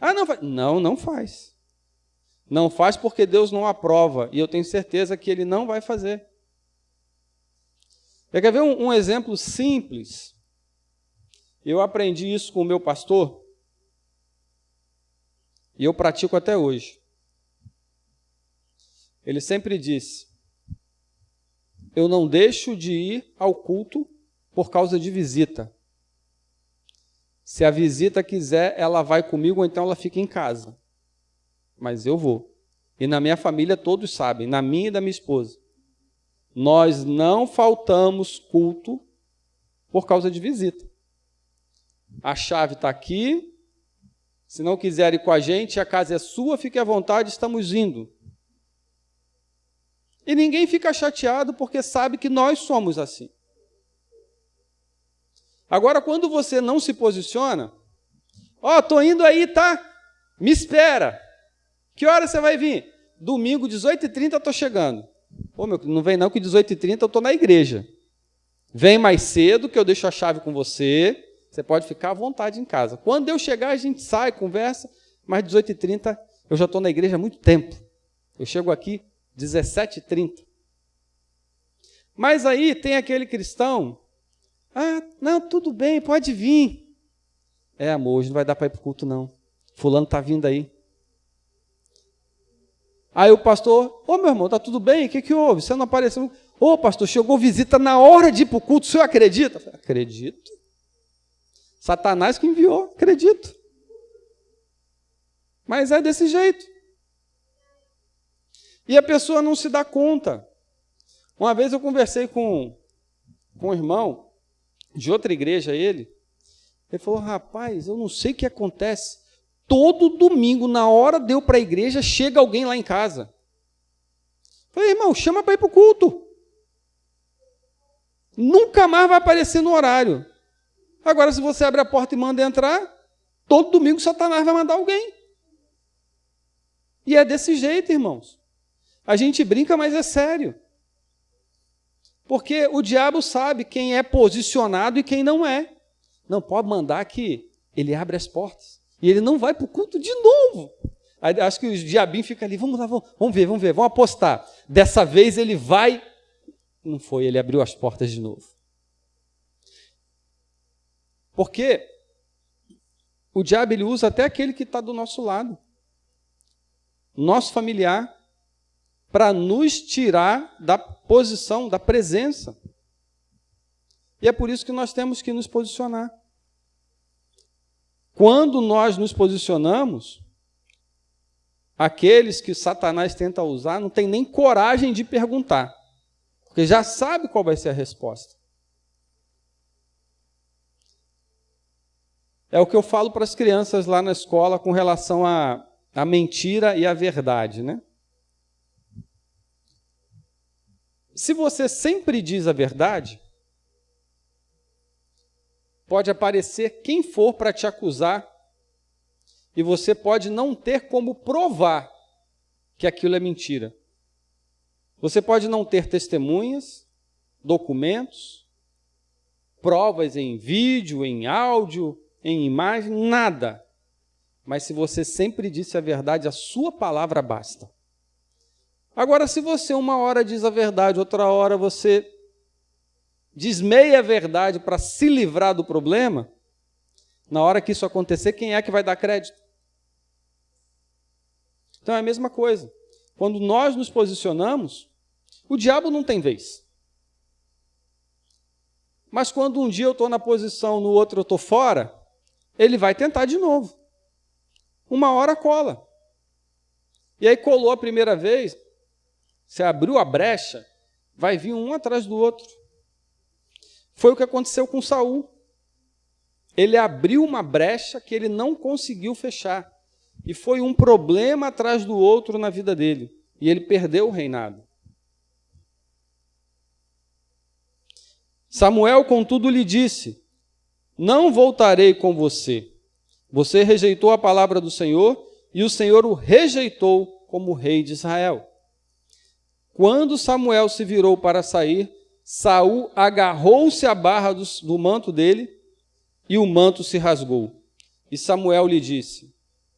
Ah, não faz. Não faz. Não faz porque Deus não aprova, e eu tenho certeza que ele não vai fazer. Você quer ver um exemplo simples? Eu aprendi isso com o meu pastor, e eu pratico até hoje. Ele sempre disse, eu não deixo de ir ao culto por causa de visita. Se a visita quiser, ela vai comigo, ou então ela fica em casa. Mas eu vou. E na minha família todos sabem, na minha e da minha esposa. Nós não faltamos culto por causa de visita. A chave está aqui. Se não quiser ir com a gente, a casa é sua, fique à vontade, estamos indo. E ninguém fica chateado porque sabe que nós somos assim. Agora, quando você não se posiciona, estou indo aí, tá? Me espera. Que hora você vai vir? Domingo, 18h30, eu estou chegando. Não vem não, que 18h30 eu estou na igreja. Vem mais cedo, que eu deixo a chave com você. Você pode ficar à vontade em casa. Quando eu chegar, a gente sai, conversa, mas 18h30 eu já estou na igreja há muito tempo. Eu chego aqui 17h30. Mas aí tem aquele cristão, não, tudo bem, pode vir. Amor, hoje não vai dar para ir para o culto não. Fulano está vindo aí. Aí o pastor, meu irmão, está tudo bem? O que houve? Você não apareceu? Pastor, chegou visita na hora de ir para o culto, o senhor acredita? Falei, acredito. Satanás que enviou, acredito. Mas é desse jeito. E a pessoa não se dá conta. Uma vez eu conversei com um irmão de outra igreja, ele falou, rapaz, eu não sei o que acontece. Todo domingo, na hora de eu para a igreja, chega alguém lá em casa. Eu falei, irmão, chama para ir para o culto. Nunca mais vai aparecer no horário. Agora, se você abre a porta e manda entrar, todo domingo Satanás vai mandar alguém. E é desse jeito, irmãos. A gente brinca, mas é sério. Porque o diabo sabe quem é posicionado e quem não é. Não pode mandar que ele abre as portas. E ele não vai para o culto de novo. Aí, acho que o diabinho fica ali, vamos lá, vamos ver, vamos apostar. Dessa vez ele vai. Não foi, ele abriu as portas de novo. Porque o diabo ele usa até aquele que está do nosso lado. Nosso familiar, para nos tirar da posição, da presença. E é por isso que nós temos que nos posicionar. Quando nós nos posicionamos, aqueles que Satanás tenta usar não tem nem coragem de perguntar, porque já sabe qual vai ser a resposta. É o que eu falo para as crianças lá na escola com relação à mentira e à verdade, né? Se você sempre diz a verdade, pode aparecer quem for para te acusar e você pode não ter como provar que aquilo é mentira. Você pode não ter testemunhas, documentos, provas em vídeo, em áudio, em imagem, nada. Mas se você sempre disse a verdade, a sua palavra basta. Agora, se você uma hora diz a verdade, outra hora você diz meia verdade para se livrar do problema, na hora que isso acontecer, quem é que vai dar crédito? Então é a mesma coisa. Quando nós nos posicionamos, o diabo não tem vez. Mas quando um dia eu estou na posição, no outro eu estou fora, ele vai tentar de novo. Uma hora cola. E aí colou a primeira vez, você abriu a brecha, vai vir um atrás do outro. Foi o que aconteceu com Saul. Ele abriu uma brecha que ele não conseguiu fechar. E foi um problema atrás do outro na vida dele. e ele perdeu o reinado. Samuel, contudo, lhe disse: não voltarei com você. Você rejeitou a palavra do Senhor, e o Senhor o rejeitou como rei de Israel. Quando Samuel se virou para sair, Saul agarrou-se à barra do manto dele, e o manto se rasgou. E Samuel lhe disse: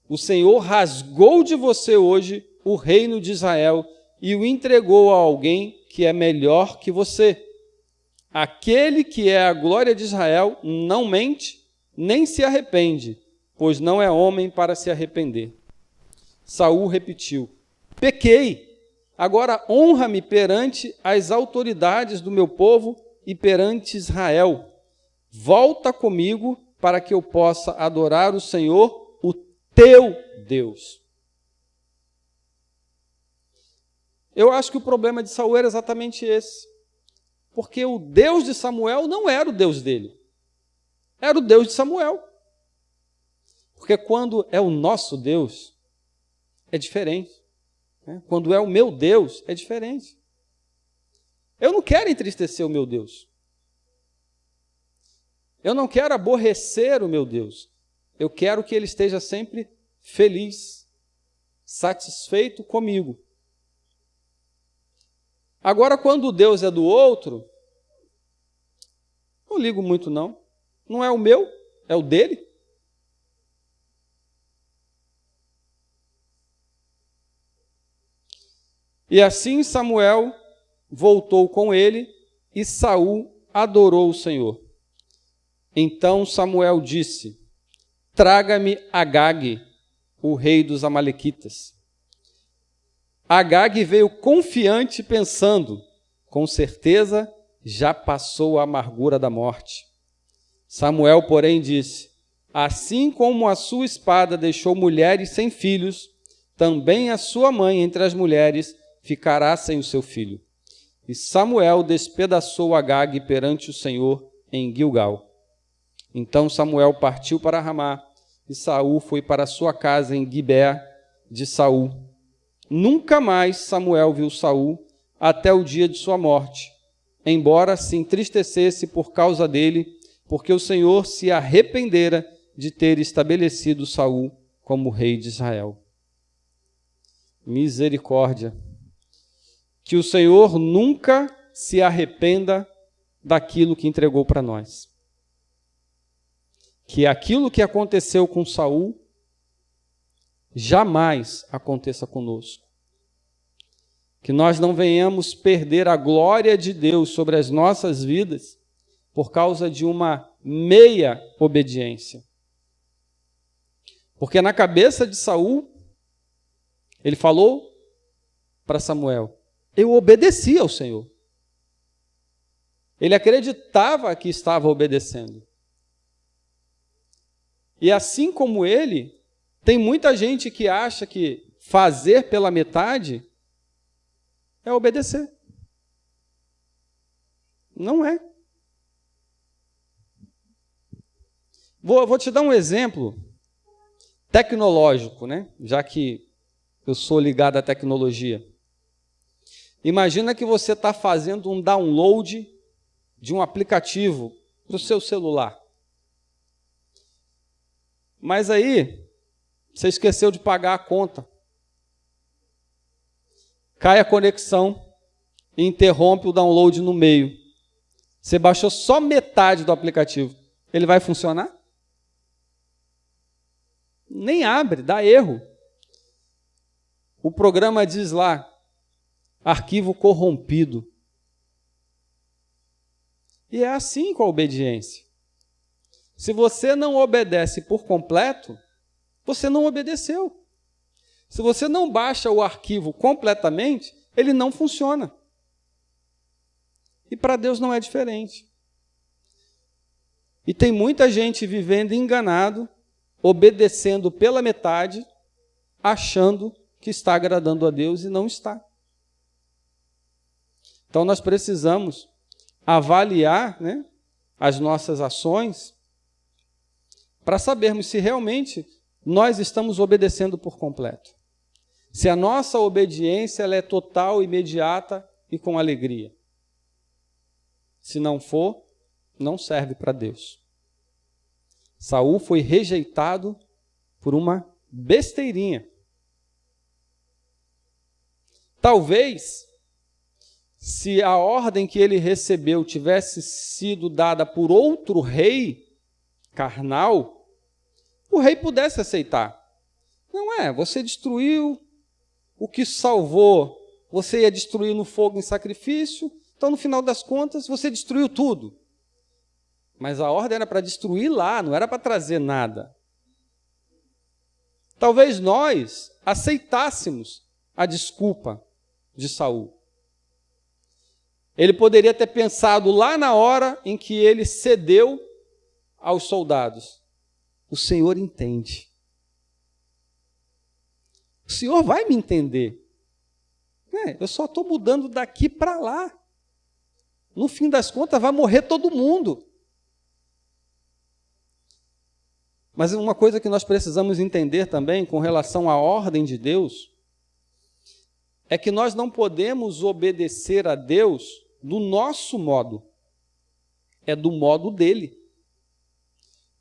o Senhor rasgou de você hoje o reino de Israel e o entregou a alguém que é melhor que você. Aquele que é a glória de Israel não mente, nem se arrepende, pois não é homem para se arrepender. Saul repetiu: pequei, agora honra-me perante as autoridades do meu povo e perante Israel. Volta comigo para que eu possa adorar o Senhor, o teu Deus. Eu acho que o problema de Saul era exatamente esse. Porque o Deus de Samuel não era o Deus dele. Era o Deus de Samuel. Porque quando é o nosso Deus, é diferente. Né? Quando é o meu Deus, é diferente. Eu não quero entristecer o meu Deus. Eu não quero aborrecer o meu Deus. Eu quero que ele esteja sempre feliz, satisfeito comigo. Agora, quando o Deus é do outro, não ligo muito não. Não é o meu, é o dele. E assim Samuel voltou com ele e Saul adorou o Senhor. Então Samuel disse: traga-me Agag, o rei dos amalequitas. Agag veio confiante, pensando: com certeza já passou a amargura da morte. Samuel, porém, disse: assim como a sua espada deixou mulheres sem filhos, também a sua mãe entre as mulheres ficará sem o seu filho. E Samuel despedaçou Agag perante o Senhor em Gilgal. Então Samuel partiu para Ramá, e Saul foi para sua casa em Gibeá de Saul. Nunca mais Samuel viu Saul até o dia de sua morte, embora se entristecesse por causa dele, porque o Senhor se arrependera de ter estabelecido Saul como rei de Israel. Misericórdia. Que o Senhor nunca se arrependa daquilo que entregou para nós. Que aquilo que aconteceu com Saul jamais aconteça conosco. Que nós não venhamos perder a glória de Deus sobre as nossas vidas por causa de uma meia obediência. Porque na cabeça de Saul, ele falou para Samuel: eu obedeci ao Senhor. Ele acreditava que estava obedecendo. E assim como ele, tem muita gente que acha que fazer pela metade é obedecer. Não é. Vou te dar um exemplo tecnológico, né? Já que eu sou ligado à tecnologia. Imagina que você está fazendo um download de um aplicativo para o seu celular. Mas aí, você esqueceu de pagar a conta. Cai a conexão e interrompe o download no meio. Você baixou só metade do aplicativo. Ele vai funcionar? Nem abre, dá erro. O programa diz lá: arquivo corrompido. E é assim com a obediência. Se você não obedece por completo, você não obedeceu. Se você não baixa o arquivo completamente, ele não funciona. E para Deus não é diferente. E tem muita gente vivendo enganado, obedecendo pela metade, achando que está agradando a Deus e não está. Então nós precisamos avaliar, né, as nossas ações para sabermos se realmente nós estamos obedecendo por completo. Se a nossa obediência ela é total, imediata e com alegria. Se não for, não serve para Deus. Saul foi rejeitado por uma besteirinha. Talvez, se a ordem que ele recebeu tivesse sido dada por outro rei carnal, o rei pudesse aceitar. Não é, você destruiu o que salvou, você ia destruir no fogo em sacrifício, então no final das contas você destruiu tudo. Mas a ordem era para destruir lá, não era para trazer nada. Talvez nós aceitássemos a desculpa de Saul. Ele poderia ter pensado lá na hora em que ele cedeu aos soldados. O Senhor entende. O Senhor vai me entender. Eu só estou mudando daqui para lá. No fim das contas, vai morrer todo mundo. Mas uma coisa que nós precisamos entender também com relação à ordem de Deus é que nós não podemos obedecer a Deus do nosso modo. É do modo dele.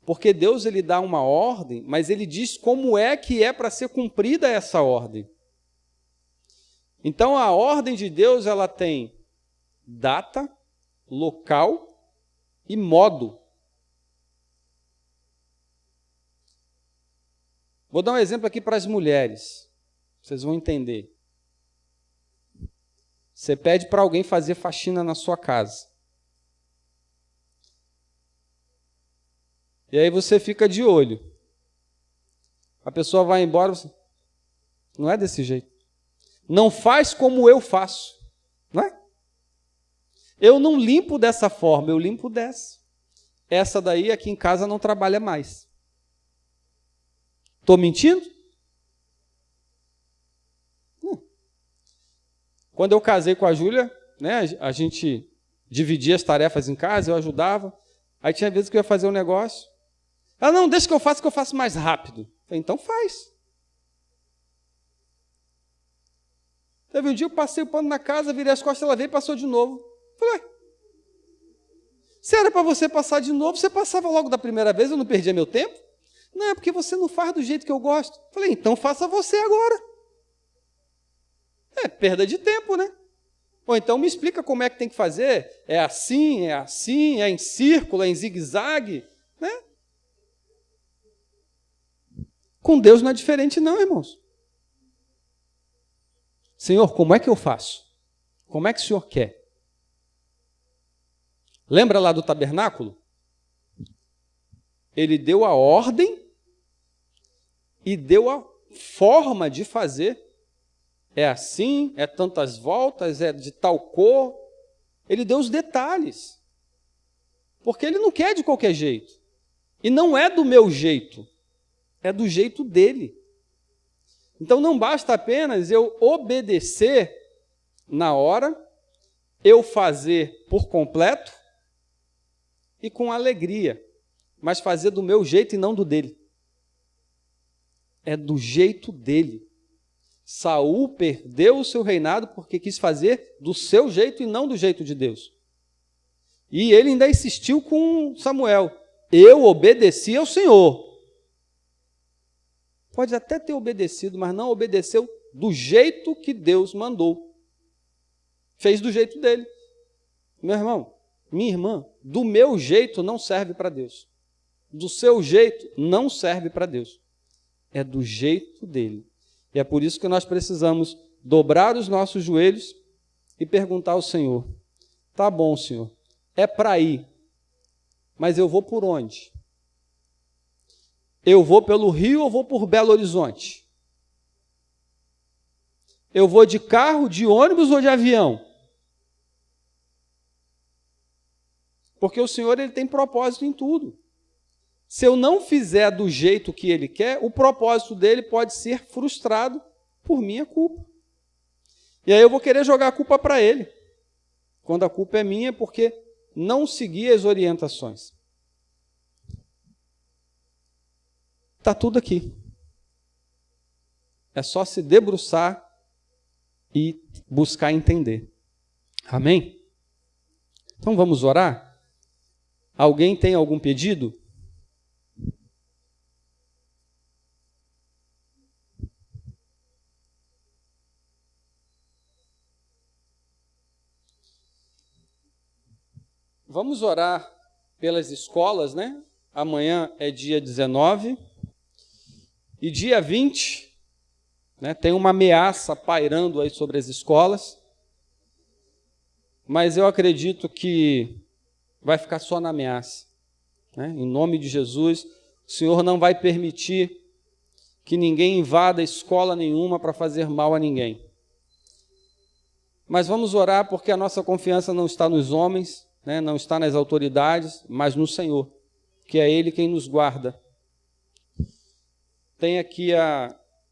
Porque Deus ele dá uma ordem, mas ele diz como é que é para ser cumprida essa ordem. Então a ordem de Deus ela tem data, local e modo. Vou dar um exemplo aqui para as mulheres. Vocês vão entender. Você pede para alguém fazer faxina na sua casa. E aí você fica de olho. A pessoa vai embora, você... não é desse jeito. Não faz como eu faço. Não é? Eu não limpo dessa forma, eu limpo dessa. Essa daí aqui em casa não trabalha mais. Estou mentindo? Quando eu casei com a Júlia, né, a gente dividia as tarefas em casa, eu ajudava. Aí tinha vezes que eu ia fazer um negócio. Ela, não, deixa que eu faço mais rápido. Eu falei, então faz. Teve um dia eu passei o pano na casa, virei as costas, ela veio e passou de novo. Eu falei, se era para você passar de novo, você passava logo da primeira vez, eu não perdia meu tempo? Não, é porque você não faz do jeito que eu gosto. Eu falei, então faça você agora. É perda de tempo, né? Ou então me explica como é que tem que fazer. É assim, é em círculo, é em zigue-zague, né? Com Deus não é diferente não, irmãos. Senhor, como é que eu faço? Como é que o Senhor quer? Lembra lá do tabernáculo? Ele deu a ordem e deu a forma de fazer. É assim, é tantas voltas, é de tal cor. Ele deu os detalhes. Porque ele não quer de qualquer jeito. E não é do meu jeito. É do jeito dele. Então não basta apenas eu obedecer na hora, eu fazer por completo e com alegria, mas fazer do meu jeito e não do dele. É do jeito dele. Saul perdeu o seu reinado porque quis fazer do seu jeito e não do jeito de Deus. E ele ainda insistiu com Samuel. Eu obedeci ao Senhor. Pode até ter obedecido, mas não obedeceu do jeito que Deus mandou. Fez do jeito dele. Meu irmão, minha irmã, do meu jeito não serve para Deus. Do seu jeito não serve para Deus. É do jeito dele. E é por isso que nós precisamos dobrar os nossos joelhos e perguntar ao Senhor, tá bom, Senhor, é para ir, mas eu vou por onde? Eu vou pelo Rio ou vou por Belo Horizonte? Eu vou de carro, de ônibus ou de avião? Porque o Senhor ele tem propósito em tudo. Se eu não fizer do jeito que Ele quer, o propósito dele pode ser frustrado por minha culpa. E aí eu vou querer jogar a culpa para Ele, quando a culpa é minha porque não segui as orientações. Está tudo aqui. é só se debruçar e buscar entender. Amém? Então vamos orar? Alguém tem algum pedido? Vamos orar pelas escolas, né? Amanhã é dia 19 e dia 20, né, tem uma ameaça pairando aí sobre as escolas, mas eu acredito que vai ficar só na ameaça, né? Em nome de Jesus, o Senhor não vai permitir que ninguém invada escola nenhuma para fazer mal a ninguém. Mas vamos orar porque a nossa confiança não está nos homens, né, não está nas autoridades, mas no Senhor, que é Ele quem nos guarda. Tem aqui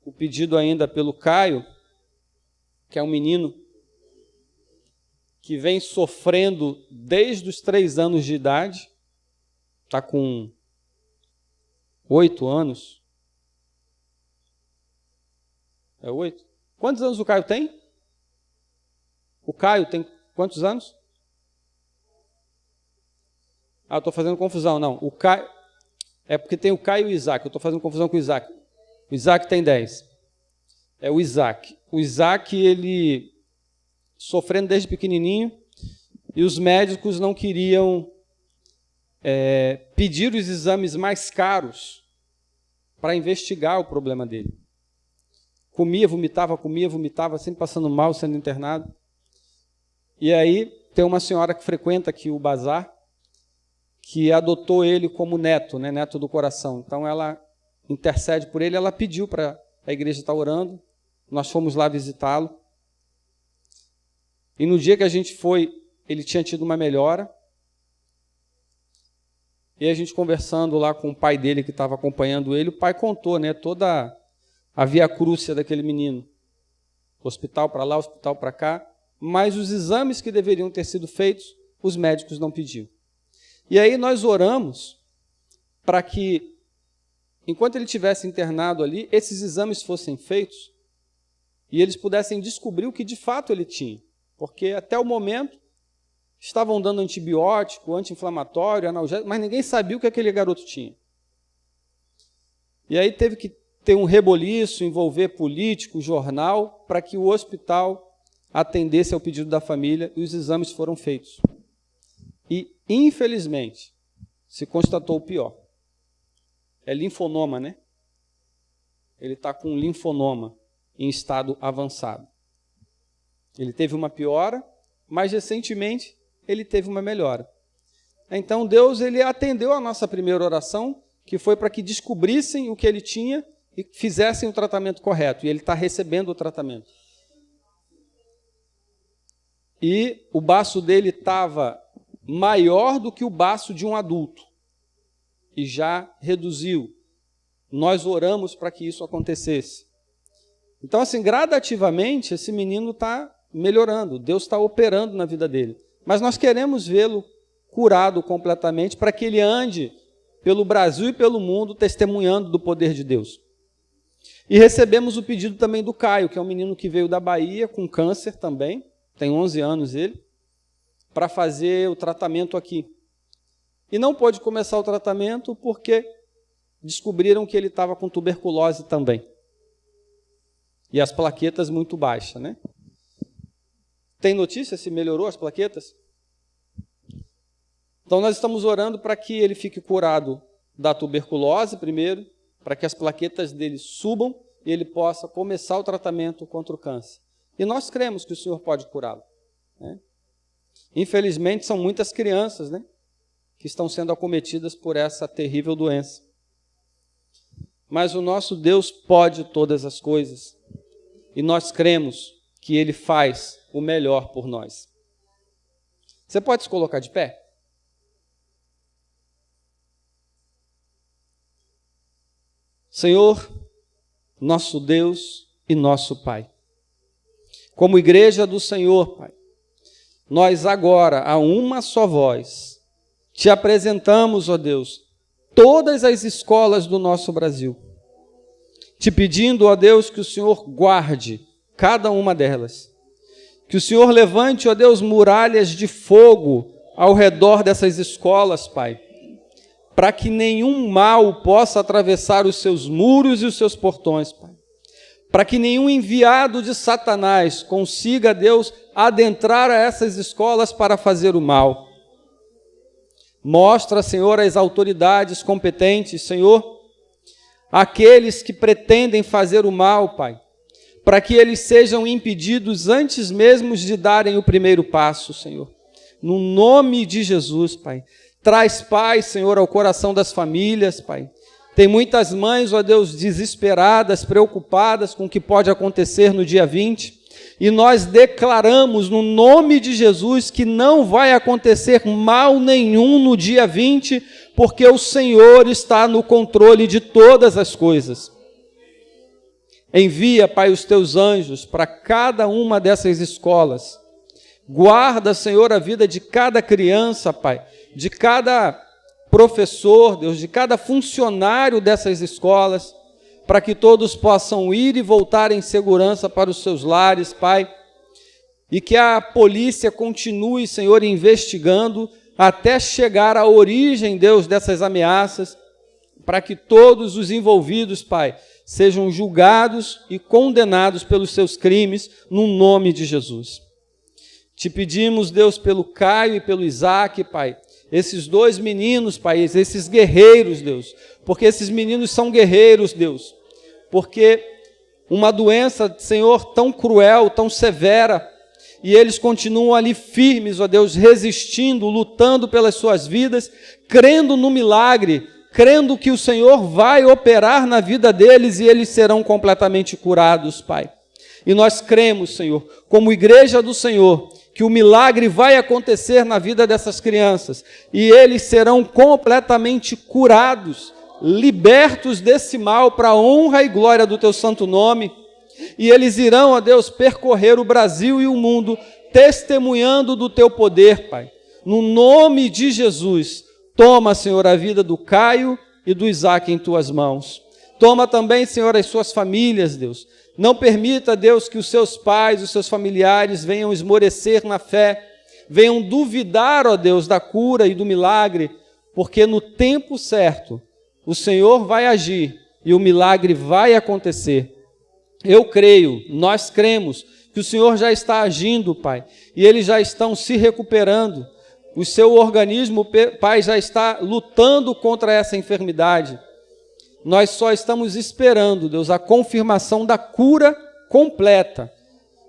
o pedido ainda pelo Caio, que é um menino que vem sofrendo desde os 3 anos de idade, está com 8 anos. É 8? Quantos anos o Caio tem? O Caio tem quantos anos? Ah, eu estou fazendo confusão, não. O Caio, é porque tem o Caio e o Isaac, eu estou fazendo confusão com o Isaac. O Isaac tem 10. É o Isaac. O Isaac, ele sofrendo desde pequenininho, e os médicos não queriam pedir os exames mais caros para investigar o problema dele. Comia, vomitava, sempre passando mal, sendo internado. E aí tem uma senhora que frequenta aqui o bazar, que adotou ele como neto, né, neto do coração. Então ela intercede por ele, ela pediu para a igreja estar orando, nós fomos lá visitá-lo. E no dia que a gente foi, ele tinha tido uma melhora. E a gente conversando lá com o pai dele que estava acompanhando ele, o pai contou, né, toda a via-crúcia daquele menino. Hospital para lá, hospital para cá. Mas os exames que deveriam ter sido feitos, os médicos não pediam. E aí nós oramos para que, enquanto ele estivesse internado ali, esses exames fossem feitos e eles pudessem descobrir o que de fato ele tinha. Porque até o momento estavam dando antibiótico, anti-inflamatório, analgésico, mas ninguém sabia o que aquele garoto tinha. E aí teve que ter um reboliço, envolver político, jornal, para que o hospital atendesse ao pedido da família e os exames foram feitos. E, infelizmente, se constatou o pior. É linfonoma, né? Ele está com um linfonoma em estado avançado. Ele teve uma piora, mas recentemente ele teve uma melhora. Então Deus ele atendeu a nossa primeira oração, que foi para que descobrissem o que ele tinha e fizessem o tratamento correto. E ele está recebendo o tratamento. E o baço dele estava maior do que o baço de um adulto. E já reduziu. Nós oramos para que isso acontecesse. Então, assim, gradativamente, esse menino está melhorando. Deus está operando na vida dele. Mas nós queremos vê-lo curado completamente para que ele ande pelo Brasil e pelo mundo testemunhando do poder de Deus. E recebemos o pedido também do Caio, que é um menino que veio da Bahia com câncer também, tem 11 anos ele, para fazer o tratamento aqui. E não pôde começar o tratamento porque descobriram que ele estava com tuberculose também. E as plaquetas muito baixas, né? Tem notícia se melhorou as plaquetas? Então nós estamos orando para que ele fique curado da tuberculose primeiro, para que as plaquetas dele subam e ele possa começar o tratamento contra o câncer. E nós cremos que o Senhor pode curá-lo, né? Infelizmente são muitas crianças, né, que estão sendo acometidas por essa terrível doença. Mas o nosso Deus pode todas as coisas. E nós cremos que Ele faz o melhor por nós. Você pode se colocar de pé? Senhor, nosso Deus e nosso Pai. Como igreja do Senhor, Pai, nós agora, a uma só voz, te apresentamos, ó Deus, todas as escolas do nosso Brasil. te pedindo, ó Deus, que o Senhor guarde cada uma delas. Que o Senhor levante, ó Deus, muralhas de fogo ao redor dessas escolas, Pai, para que nenhum mal possa atravessar os seus muros e os seus portões, Pai. Para que nenhum enviado de Satanás consiga, Deus, adentrar a essas escolas para fazer o mal. Mostra, Senhor, as autoridades competentes, Senhor, aqueles que pretendem fazer o mal, Pai, para que eles sejam impedidos antes mesmo de darem o primeiro passo, Senhor. No nome de Jesus, Pai. Traz paz, Senhor, ao coração das famílias, Pai. Tem muitas mães, ó Deus, desesperadas, preocupadas com o que pode acontecer no dia 20. E nós declaramos no nome de Jesus que não vai acontecer mal nenhum no dia 20, porque o Senhor está no controle de todas as coisas. Envia, Pai, os teus anjos para cada uma dessas escolas. Guarda, Senhor, a vida de cada criança, Pai, de cada professor, Deus, de cada funcionário dessas escolas, para que todos possam ir e voltar em segurança para os seus lares, Pai, e que a polícia continue, Senhor, investigando até chegar à origem, Deus, dessas ameaças, para que todos os envolvidos, Pai, sejam julgados e condenados pelos seus crimes, no nome de Jesus. Te pedimos, Deus, pelo Caio e pelo Isaac, Pai, esses dois meninos, Pai, esses guerreiros, Deus, porque esses meninos são guerreiros, Deus, porque uma doença, Senhor, tão cruel, tão severa, e eles continuam ali firmes, ó Deus, resistindo, lutando pelas suas vidas, crendo no milagre, crendo que o Senhor vai operar na vida deles e eles serão completamente curados, Pai. E nós cremos, Senhor, como igreja do Senhor, que o milagre vai acontecer na vida dessas crianças e eles serão completamente curados, libertos desse mal para a honra e glória do teu santo nome. E eles irão, ó Deus, percorrer o Brasil e o mundo testemunhando do teu poder, Pai. No nome de Jesus, toma, Senhor, a vida do Caio e do Isaac em tuas mãos. Toma também, Senhor, as suas famílias, Deus. Não permita, Deus, que os seus pais, os seus familiares venham esmorecer na fé, venham duvidar, ó Deus, da cura e do milagre, porque no tempo certo o Senhor vai agir e o milagre vai acontecer. Eu creio, nós cremos que o Senhor já está agindo, Pai, e eles já estão se recuperando. O seu organismo, Pai, já está lutando contra essa enfermidade. Nós só estamos esperando, Deus, a confirmação da cura completa,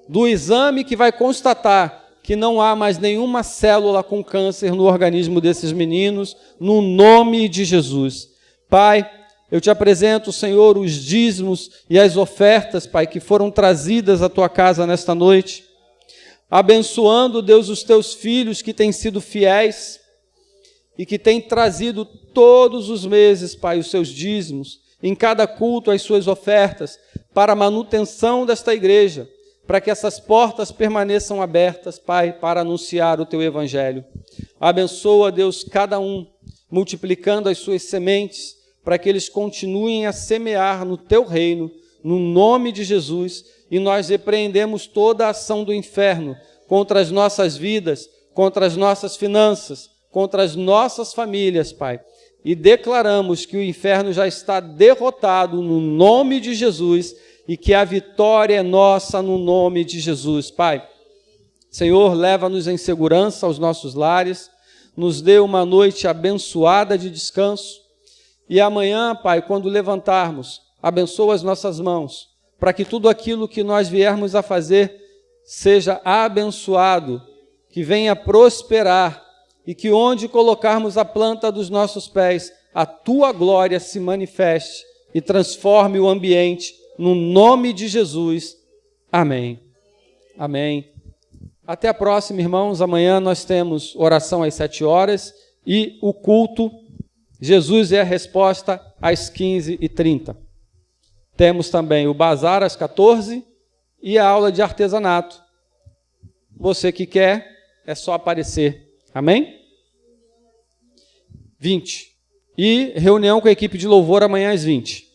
do exame que vai constatar que não há mais nenhuma célula com câncer no organismo desses meninos, no nome de Jesus. Pai, eu te apresento, Senhor, os dízimos e as ofertas, Pai, que foram trazidas à tua casa nesta noite, abençoando, Deus, os teus filhos que têm sido fiéis, e que tem trazido todos os meses, Pai, os seus dízimos, em cada culto as suas ofertas, para a manutenção desta igreja, para que essas portas permaneçam abertas, Pai, para anunciar o teu evangelho. Abençoa, Deus, cada um, multiplicando as suas sementes, para que eles continuem a semear no teu reino, no nome de Jesus, e nós repreendemos toda a ação do inferno contra as nossas vidas, contra as nossas finanças, contra as nossas famílias, Pai, e declaramos que o inferno já está derrotado no nome de Jesus e que a vitória é nossa no nome de Jesus, Pai. Senhor, leva-nos em segurança aos nossos lares, nos dê uma noite abençoada de descanso e amanhã, Pai, quando levantarmos, abençoa as nossas mãos, para que tudo aquilo que nós viermos a fazer seja abençoado, que venha prosperar, e que onde colocarmos a planta dos nossos pés, a tua glória se manifeste e transforme o ambiente, no nome de Jesus. Amém. Amém. Até a próxima, irmãos. Amanhã nós temos oração às 7 horas e o culto, Jesus é a resposta, às 15h30. Temos também o bazar às 14h e a aula de artesanato. Você que quer, é só aparecer. Amém? 20. E reunião com a equipe de louvor amanhã às 20.